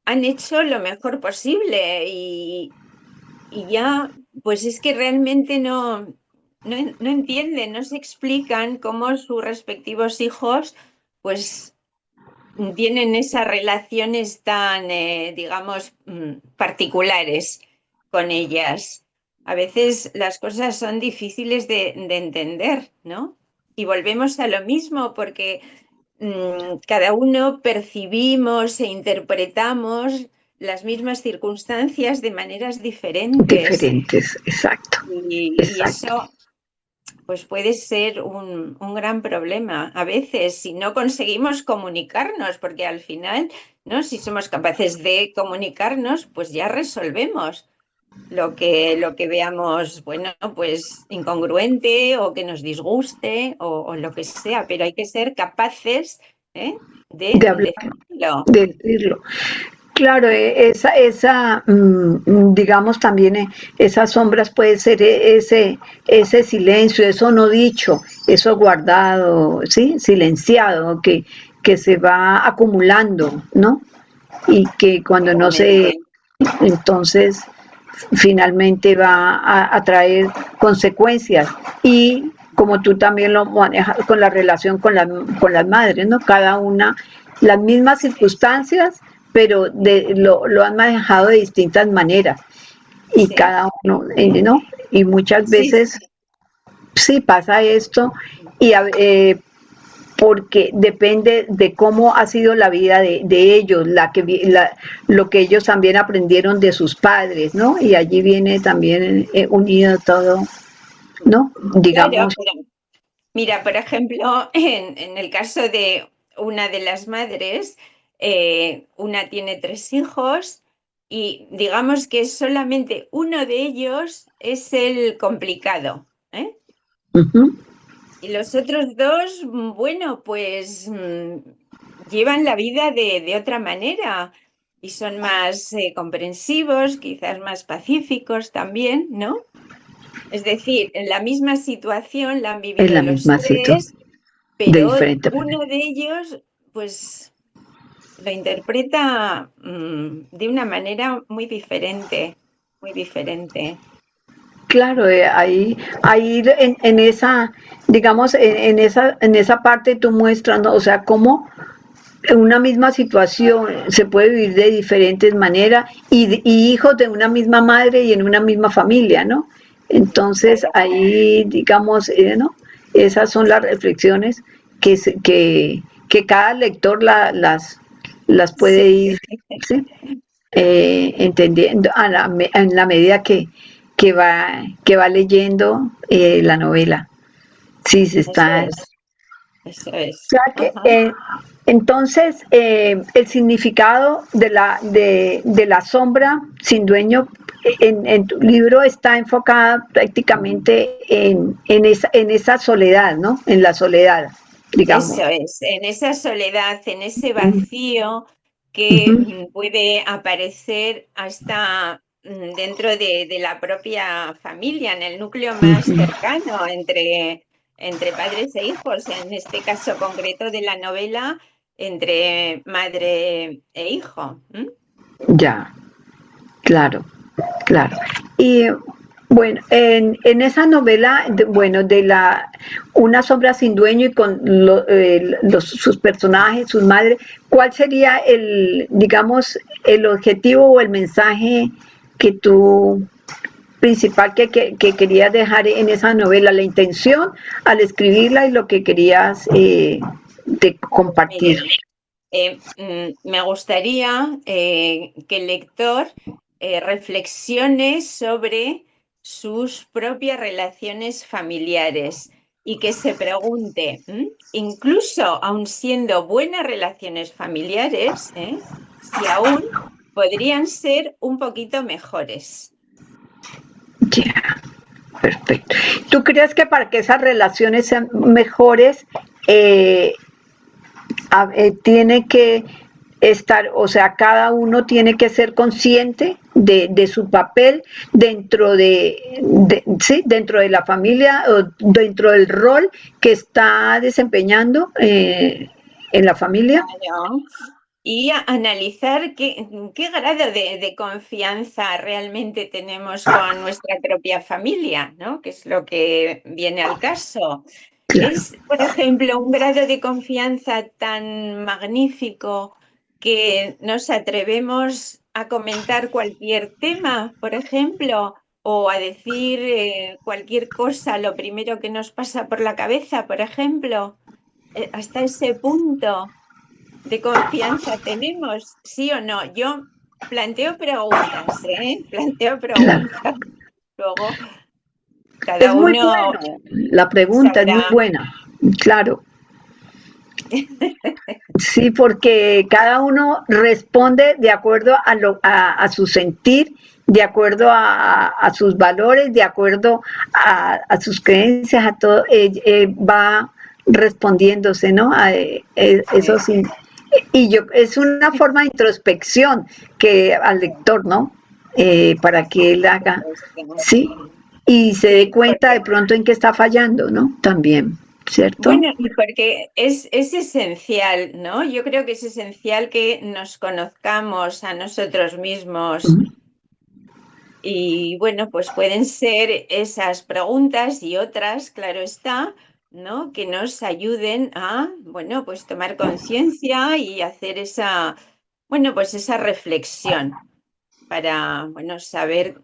han hecho lo mejor posible y ya, pues es que realmente no entienden, no se explican cómo sus respectivos hijos, pues tienen esas relaciones tan, digamos, particulares con ellas. A veces las cosas son difíciles de entender, ¿no? Y volvemos a lo mismo porque cada uno percibimos e interpretamos las mismas circunstancias de maneras diferentes diferentes, exacto, y exacto. eso pues puede ser un gran problema a veces si no conseguimos comunicarnos, porque al final, ¿no? Si somos capaces de comunicarnos, pues ya resolvemos lo que veamos, bueno, pues incongruente o que nos disguste o lo que sea, pero hay que ser capaces, ¿eh? De De hablar, decirlo. de decirlo. Claro, digamos también, esas sombras puede ser ese silencio, eso no dicho, eso guardado, ¿sí? Silenciado, que se va acumulando, ¿no? Y que cuando no se, Exactamente. entonces finalmente va a traer consecuencias. Y como tú también lo manejas con la relación con las madres, ¿no? Cada una, las mismas circunstancias, pero lo han manejado de distintas maneras. Y Sí, cada uno, ¿no? Y muchas sí, veces sí pasa esto y porque depende de cómo ha sido la vida de ellos, lo que ellos también aprendieron de sus padres, ¿no? Y allí viene también unido todo, ¿no? claro, Digamos, pero mira, por ejemplo, en el caso de una de las madres, una tiene tres hijos y digamos que solamente uno de ellos es el complicado, ¿eh? Ujú. Y los otros dos, bueno, pues llevan la vida de otra manera y son más comprensivos, quizás más pacíficos también, ¿no? Es decir, en la misma situación la han Es vivido la los misma situación, tres, de pero diferente uno manera. de ellos, pues, lo interpreta de una manera muy diferente, muy diferente. Claro, ahí en esa, digamos, en esa parte tú muestras, ¿no? O sea, cómo en una misma situación se puede vivir de diferentes maneras y hijos de una misma madre y en una misma familia, ¿no? Entonces Claro, ahí, digamos, ¿no? Esas son las reflexiones que cada lector las puede sí. ir, ¿sí? Entendiendo en la medida que va leyendo la novela. Sí, se Eso está. es, eso es. O sea que, Ajá. entonces, el significado de la sombra sin dueño en tu libro está enfocada prácticamente en esa soledad, ¿no? En la soledad, digamos. Eso es, en esa soledad, en ese Ujú, vacío que ujú, puede aparecer hasta dentro de la propia familia, en el núcleo más ujú. cercano entre padres e hijos, en este caso concreto de la novela, entre madre e hijo. ¿M? Ya, claro. Claro. Y bueno, en esa novela, bueno, de la Una sombra sin dueño y con sus personajes, sus madres, ¿cuál sería el, digamos, el objetivo o el mensaje que tú principal que querías dejar en esa novela, la intención al escribirla y lo que querías de compartir? Mire, me gustaría que el lector reflexione sobre sus propias relaciones familiares y que se pregunte, incluso aun siendo buenas relaciones familiares, si aún podrían ser un poquito mejores. Ya, perfecto. ¿Tú crees que para que esas relaciones sean mejores, eh, tiene que estar, o sea, cada uno tiene que ser consciente de su papel dentro sí, dentro de la familia o dentro del rol que está desempeñando en la familia? Claro. Y analizar qué grado de confianza realmente tenemos con nuestra propia familia, ¿no? Que es lo que viene al caso. Claro, Es, por ejemplo, un grado de confianza tan magnífico que nos atrevemos a comentar cualquier tema, por ejemplo, o a decir cualquier cosa, lo primero que nos pasa por la cabeza, por ejemplo. Hasta ese punto de confianza tenemos, sí o no. Yo planteo preguntas, ¿eh? Planteo claro. preguntas. Luego Es cada muy uno bueno, la pregunta es muy sabrá. buena, claro. Sí, porque cada uno responde de acuerdo a su sentir, de acuerdo a sus valores, de acuerdo a sus creencias, a todo, va respondiéndose, ¿no? Eso Sí, sí. Y yo, es una forma de introspección que al lector, ¿no? Para que él por haga, supuesto. sí, y se dé Sí, cuenta de porque, pronto en qué está fallando, ¿no? También, ¿cierto? bueno, y porque es esencial, ¿no? Yo creo que es esencial que nos conozcamos a nosotros mismos. Ujú. Y bueno, pues pueden ser esas preguntas y otras, claro está, ¿no? Que nos ayuden a, bueno, pues tomar conciencia y hacer esa, bueno, pues esa reflexión para, bueno, saber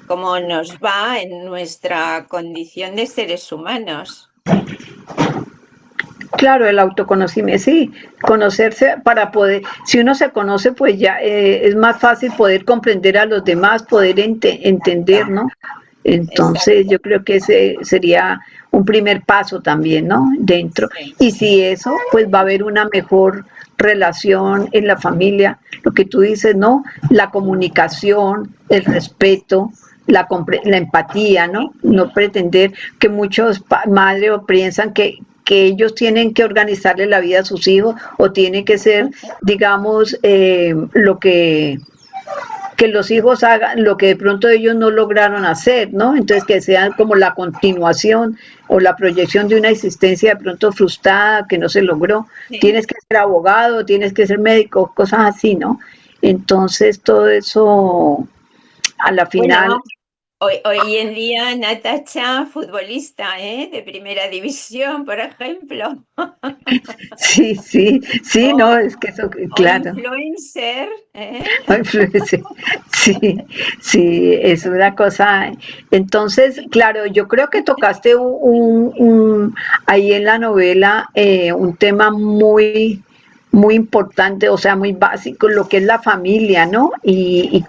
cómo nos va en nuestra condición de seres humanos. Claro, el autoconocimiento, sí, conocerse para poder, si uno se conoce, pues ya es más fácil poder comprender a los demás, poder entender, Exacto, ¿no? Entonces, exacto. yo creo que ese sería un primer paso también, ¿no? Dentro. Sí, Y si eso, pues va a haber una mejor relación en la familia, lo que tú dices, ¿no? La comunicación, el respeto, la empatía, ¿no? No pretender que muchos madres piensan que ellos tienen que organizarle la vida a sus hijos o tiene que ser, digamos, lo que los hijos hagan lo que de pronto ellos no lograron hacer, ¿no? Entonces que sean como la continuación o la proyección de una existencia de pronto frustrada que no se logró. Sí. Tienes que ser abogado, tienes que ser médico, cosas así, ¿no? Entonces todo eso a la final... Bueno, hoy en día Natacha, futbolista, de primera división, por ejemplo. Sí, sí, sí, no, es que eso, O claro. influencer, Sí, sí, es una cosa. Entonces, claro, yo creo que tocaste ahí en la novela un tema muy, muy importante, o sea, muy básico, lo que es la familia, ¿no? Y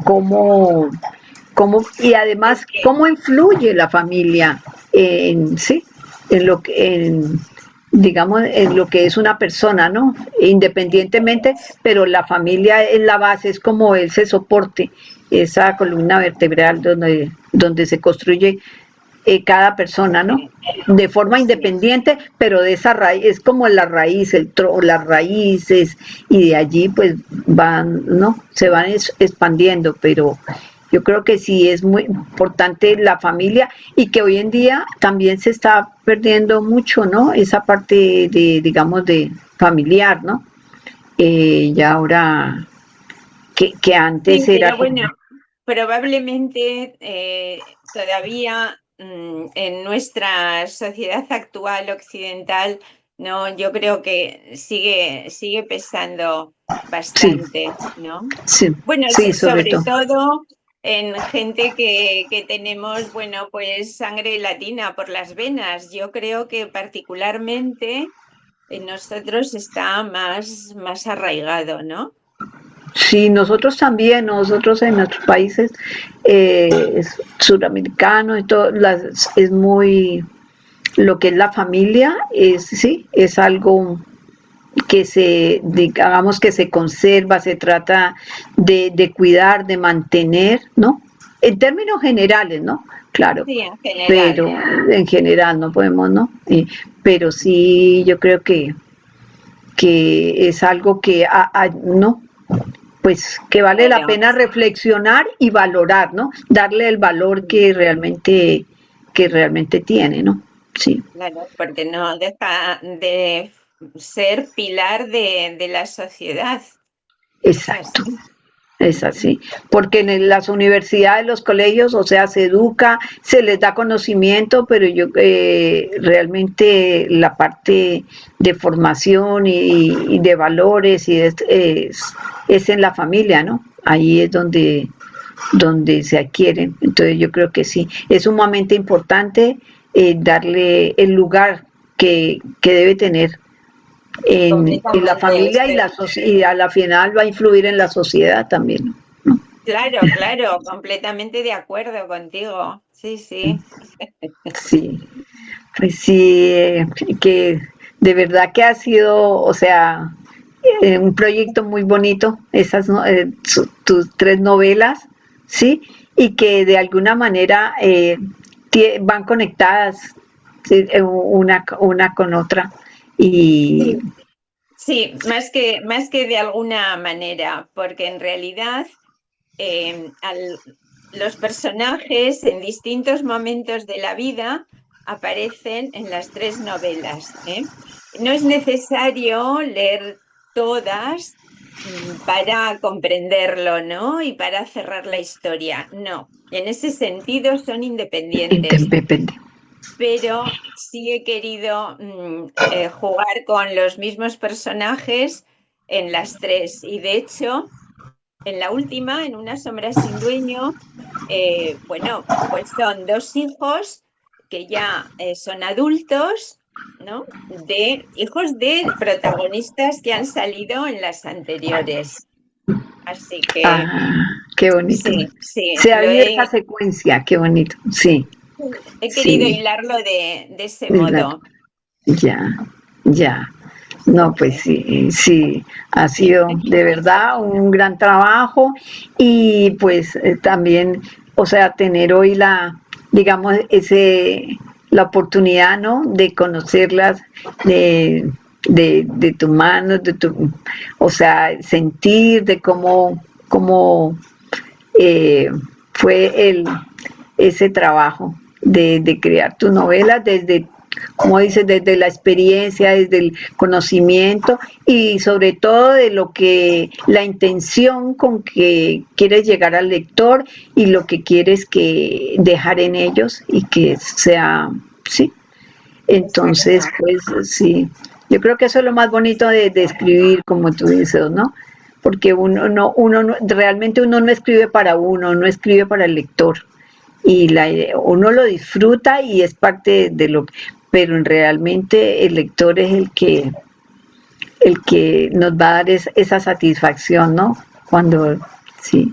y además, cómo influye la familia sí, en lo que, digamos, en lo que es una persona, ¿no? Independientemente, pero la familia es la base, es como ese soporte, esa columna vertebral donde se construye cada persona, ¿no? De forma independiente, pero de esa raíz, es como la raíz, las raíces, y de allí pues van, ¿no? Se van expandiendo, pero yo creo que sí es muy importante la familia y que hoy en día también se está perdiendo mucho, ¿no? Esa parte de, digamos, de familiar, ¿no? Ya ahora que antes Sí, era... pero bueno, probablemente todavía en nuestra sociedad actual occidental, no, yo creo que sigue pesando Sí, bastante, ¿no? sí, Bueno, sí, sobre sobre todo. todo en gente que tenemos, bueno, pues sangre latina por las venas. Yo creo que particularmente en nosotros está más arraigado, ¿no? Sí, nosotros también, nosotros en nuestros países suramericanos y todo, es muy, lo que es la familia, sí, es algo que digamos que se conserva, se trata de cuidar, de mantener, ¿no? En términos generales, ¿no? Claro, Sí, en pero general. en general no podemos, ¿no? Pero sí, yo creo que es algo que, no, pues que vale la Claro, pena reflexionar y valorar, ¿no? Darle el valor que realmente tiene, ¿no? Sí, claro, porque no deja de ser pilar de la sociedad. Es exacto. así. Es Ujú. así, porque en las universidades, los colegios, o sea, se educa, se les da conocimiento, pero yo realmente la parte de formación y de valores es en la familia, ¿no? Ahí es donde se adquieren. Entonces yo creo que sí, es sumamente importante darle el lugar que debe tener en la Completamente. familia y a la final va a influir en la sociedad también, ¿no? Claro, claro, completamente de acuerdo contigo. Sí, sí. Sí, pues sí, que de verdad que ha sido, o sea, un proyecto muy bonito, esas tus tres novelas, ¿sí? Y que de alguna manera van conectadas, ¿sí? Una con otra. Y Sí, sí, más que de alguna manera, porque en realidad los personajes en distintos momentos de la vida aparecen en las tres novelas, ¿eh? No es necesario leer todas para comprenderlo, ¿no? Y para cerrar la historia. No, en ese sentido son independientes, depende. pero sí he querido jugar con los mismos personajes en las tres. Y de hecho, en la última, en Una sombra sin dueño, bueno, pues son dos hijos que ya son adultos, ¿no? De hijos de protagonistas que han salido en las anteriores. Así que Ah, qué bonito. sí, sí, Se ha habido esa secuencia, qué bonito. Sí, he querido sí, hilarlo de ese es la- modo. ya, ya. No, pues sí, sí, ha sido de verdad un gran trabajo y pues también, o sea, tener hoy digamos, la oportunidad, ¿no? De conocerlas, de tus manos, o sea, sentir de cómo eh, fue ese trabajo de crear tu novela desde, como dices, desde la experiencia, desde el conocimiento y sobre todo de la intención con que quieres llegar al lector y lo que quieres que dejar en ellos y que sea, sí. Entonces, Exacto. pues sí, yo creo que eso es lo más bonito de escribir, como tú dices, ¿no? Porque realmente uno no escribe para uno, no escribe para el lector y uno lo disfruta y es parte de pero realmente el lector es el que nos va a dar esa satisfacción, ¿no? Cuando, sí,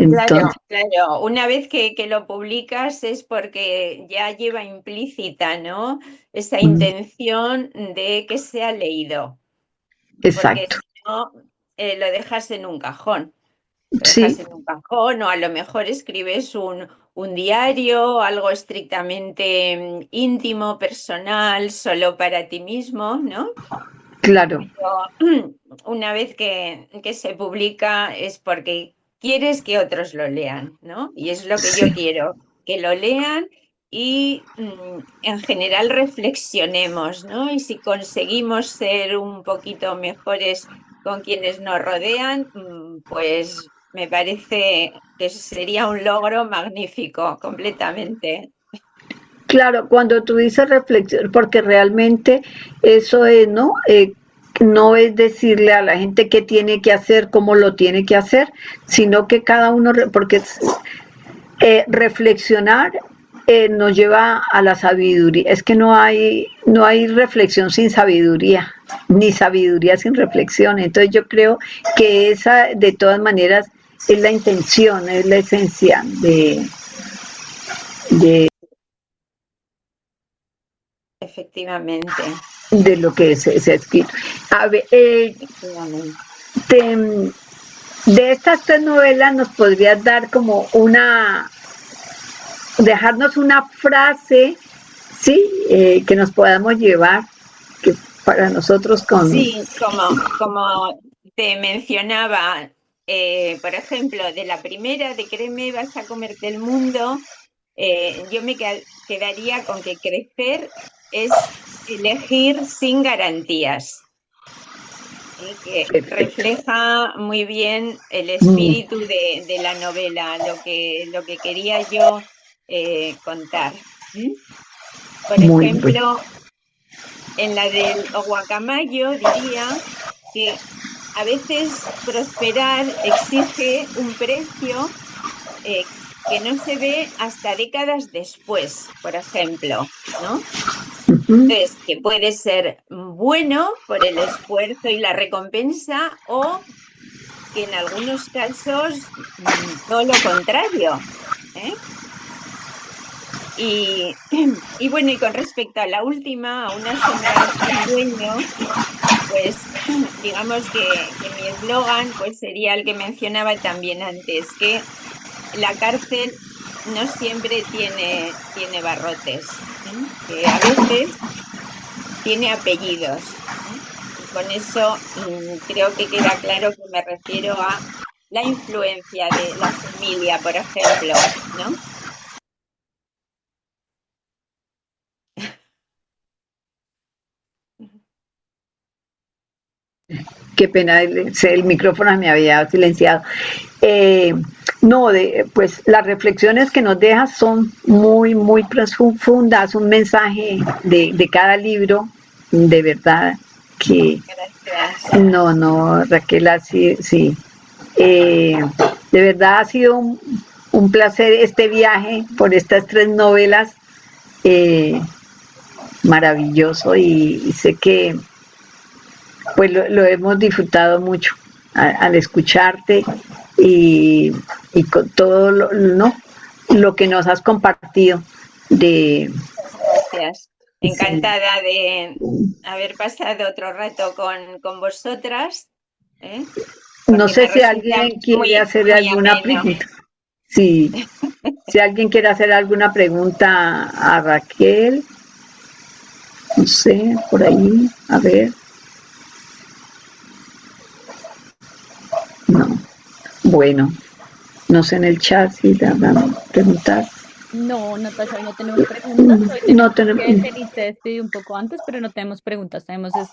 Claro, entonces, claro. Una vez que lo publicas es porque ya lleva implícita, ¿no? Esa intención de que sea leído, porque exacto, si no, lo dejas en un cajón. Lo dejas sí, en un cajón o a lo mejor escribes un diario, algo estrictamente íntimo, personal, solo para ti mismo, ¿no? claro, Una vez que se publica es porque quieres que otros lo lean, ¿no? Y es lo que yo sí. quiero, que lo lean y en general reflexionemos, ¿no? Y si conseguimos ser un poquito mejores con quienes nos rodean, pues me parece que sería un logro magnífico, completamente. Claro, cuando tú dices reflexión, porque realmente eso es, ¿no? No es decirle a la gente qué tiene que hacer, cómo lo tiene que hacer, sino que cada uno, porque reflexionar nos lleva a la sabiduría. Es que no hay reflexión sin sabiduría, ni sabiduría sin reflexión. Entonces yo creo que esa, de todas maneras, es la intención, es la esencia de, Efectivamente, de lo que se ha escrito. A ver, efectivamente. de, de estas tres novelas nos podrías dar como dejarnos una frase, ¿sí? Que nos podamos llevar, que para nosotros Sí, como te mencionaba, por ejemplo, de la primera, de Créeme, vas a comerte el mundo, yo me quedaría con que crecer es elegir sin garantías, que perfecto. refleja muy bien el Mm, espíritu de la novela, lo que quería yo contar. ¿Mm? Por muy bueno. ejemplo, en la del Guacamayo diría que a veces prosperar exige un precio que no se ve hasta décadas después, por ejemplo, ¿no? Ujú. Entonces, que puede ser bueno por el esfuerzo y la recompensa o que en algunos casos todo lo contrario, ¿eh? Y, y bueno, y con respecto a la última, a una sombra sin dueño, pues digamos que mi eslogan pues sería el que mencionaba también antes, que la cárcel no siempre tiene barrotes, que a veces tiene apellidos. Y con eso creo que queda claro que me refiero a la influencia de la familia, por ejemplo, ¿no? Qué pena, el micrófono me había silenciado. Eh, no, pues las reflexiones que nos dejas son muy, muy profundas, un mensaje de cada libro, de verdad, que Gracias. no, no, Raquel, sí, sí. Eh, de verdad ha sido un placer este viaje por estas tres novelas, eh, maravilloso y sé que pues lo hemos disfrutado mucho al escucharte y, y con todo ¿no? Lo que nos has compartido de, Muchas gracias. Sí. encantada de haber pasado otro rato con vosotras, ¿eh? No Porque sé me si resulta alguien quiere muy, hacerle muy alguna ameno. pregunta. Sí, si alguien quiere hacer alguna pregunta a Raquel, no sé, por ahí, a ver, no. Bueno, no sé en el chat si te van a preguntar. No, Natasha, hoy no tenemos preguntas. Hoy No tenemos tenemos. que Cenit se despidió un poco antes, pero no tenemos preguntas. Tenemos es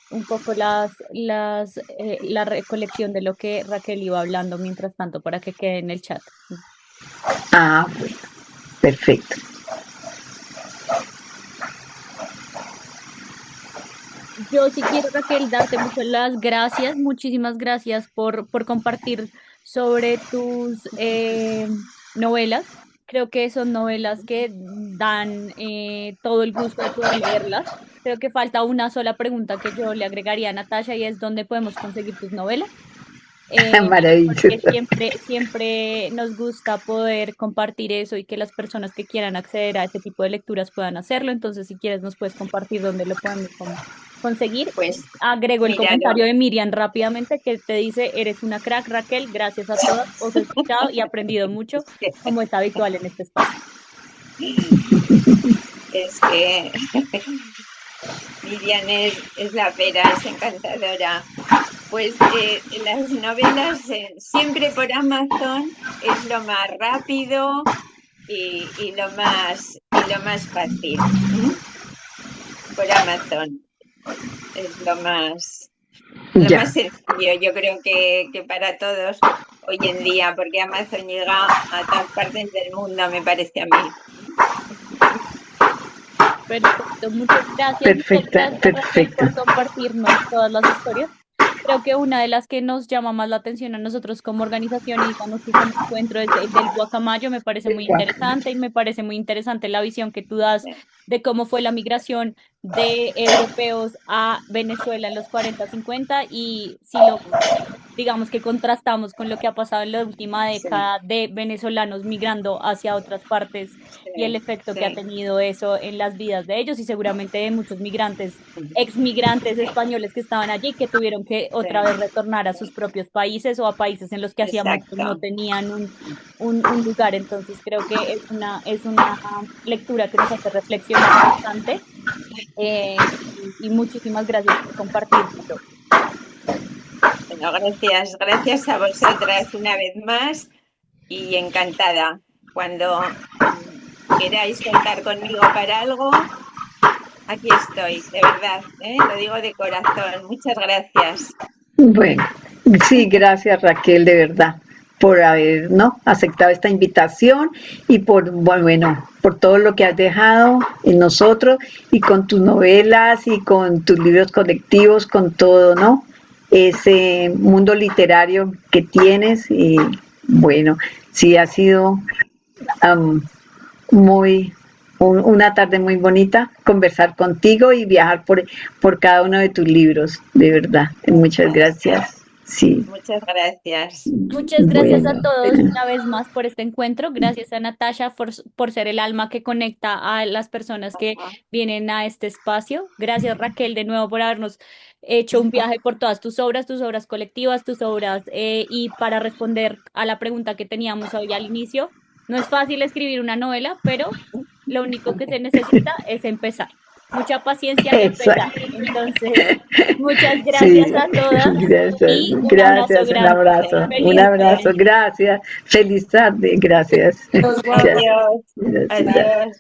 un poco la recolección de lo que Raquel iba hablando mientras tanto para que quede en el chat. Ah, bueno, perfecto. Yo sí quiero, Raquel, darte muchas las gracias, muchísimas gracias por compartir sobre tus novelas. Creo que son novelas que dan todo el gusto de poder leerlas. Creo que falta una sola pregunta que yo le agregaría a Natasha y es ¿dónde podemos conseguir tus novelas? Porque Maravilloso. siempre nos gusta poder compartir eso y que las personas que quieran acceder a ese tipo de lecturas puedan hacerlo. Entonces, si quieres, nos puedes compartir dónde lo podemos conseguir. Pues Agrego el mira, comentario de Miriam rápidamente que te dice, eres una crack, Raquel, gracias a todas, os he escuchado y aprendido mucho, como es habitual en este espacio. es que Miriam es la pera, es encantadora. Pues las novelas siempre por Amazon es lo más rápido y lo más fácil. Por Amazon es lo más Ya. sencillo, yo creo que para todos hoy en día, porque Amazon llega a todas partes del mundo, me parece a mí. Perfecto, muchas Perfecta, gracias Raquel perfecto. por compartirnos todas las historias. Creo que una de las que nos llama más la atención a nosotros como organización y digamos que como encuentro es el del guacamayo, me parece muy interesante y me parece muy interesante la visión que tú das de cómo fue la migración de europeos a Venezuela en los 40 50 y si lo digamos que contrastamos con lo que ha pasado en la última Sí, década de venezolanos migrando hacia otras partes y el sí, efecto que ha sí. tenido eso en las vidas de ellos y seguramente de muchos migrantes, exmigrantes Sí, españoles que estaban allí, que tuvieron que otra vez sí, retornar a sus propios países o a países en los que hacía mucho no exacto. tenían un lugar. Entonces creo que es una lectura que nos hace reflexionar bastante y muchísimas gracias por compartirlo. Bueno, gracias a vosotras una vez más y encantada. Cuando queráis contar conmigo para algo, aquí estoy, de verdad, ¿eh? Lo digo de corazón. Muchas gracias. Bueno, sí, gracias Raquel, de verdad, por haber, ¿no?, aceptado esta invitación y por, bueno, por todo lo que has dejado en nosotros y con tus novelas y con tus libros colectivos, con todo, ¿no? Ese mundo literario que tienes y bueno, sí ha sido um, muy, una tarde muy bonita conversar contigo y viajar por cada uno de tus libros, de verdad. Muchas gracias. Sí, Muchas gracias. Muchas gracias a bueno, todos una vez más por este encuentro. Gracias a Natasha por ser el alma que conecta a las personas que vienen a este espacio. Gracias Raquel de nuevo por habernos hecho un viaje por todas tus obras colectivas, tus obras y para responder a la pregunta que teníamos hoy al inicio. No es fácil escribir una novela, pero lo único que se necesita es empezar. Mucha paciencia y empezar. exacto. Entonces, muchas Sí, gracias a todas gracias, y un abrazo gracias, grande. un Feliz abrazo, tarde. gracias, feliz tarde, gracias. Ya, Adiós. gracias. Adiós.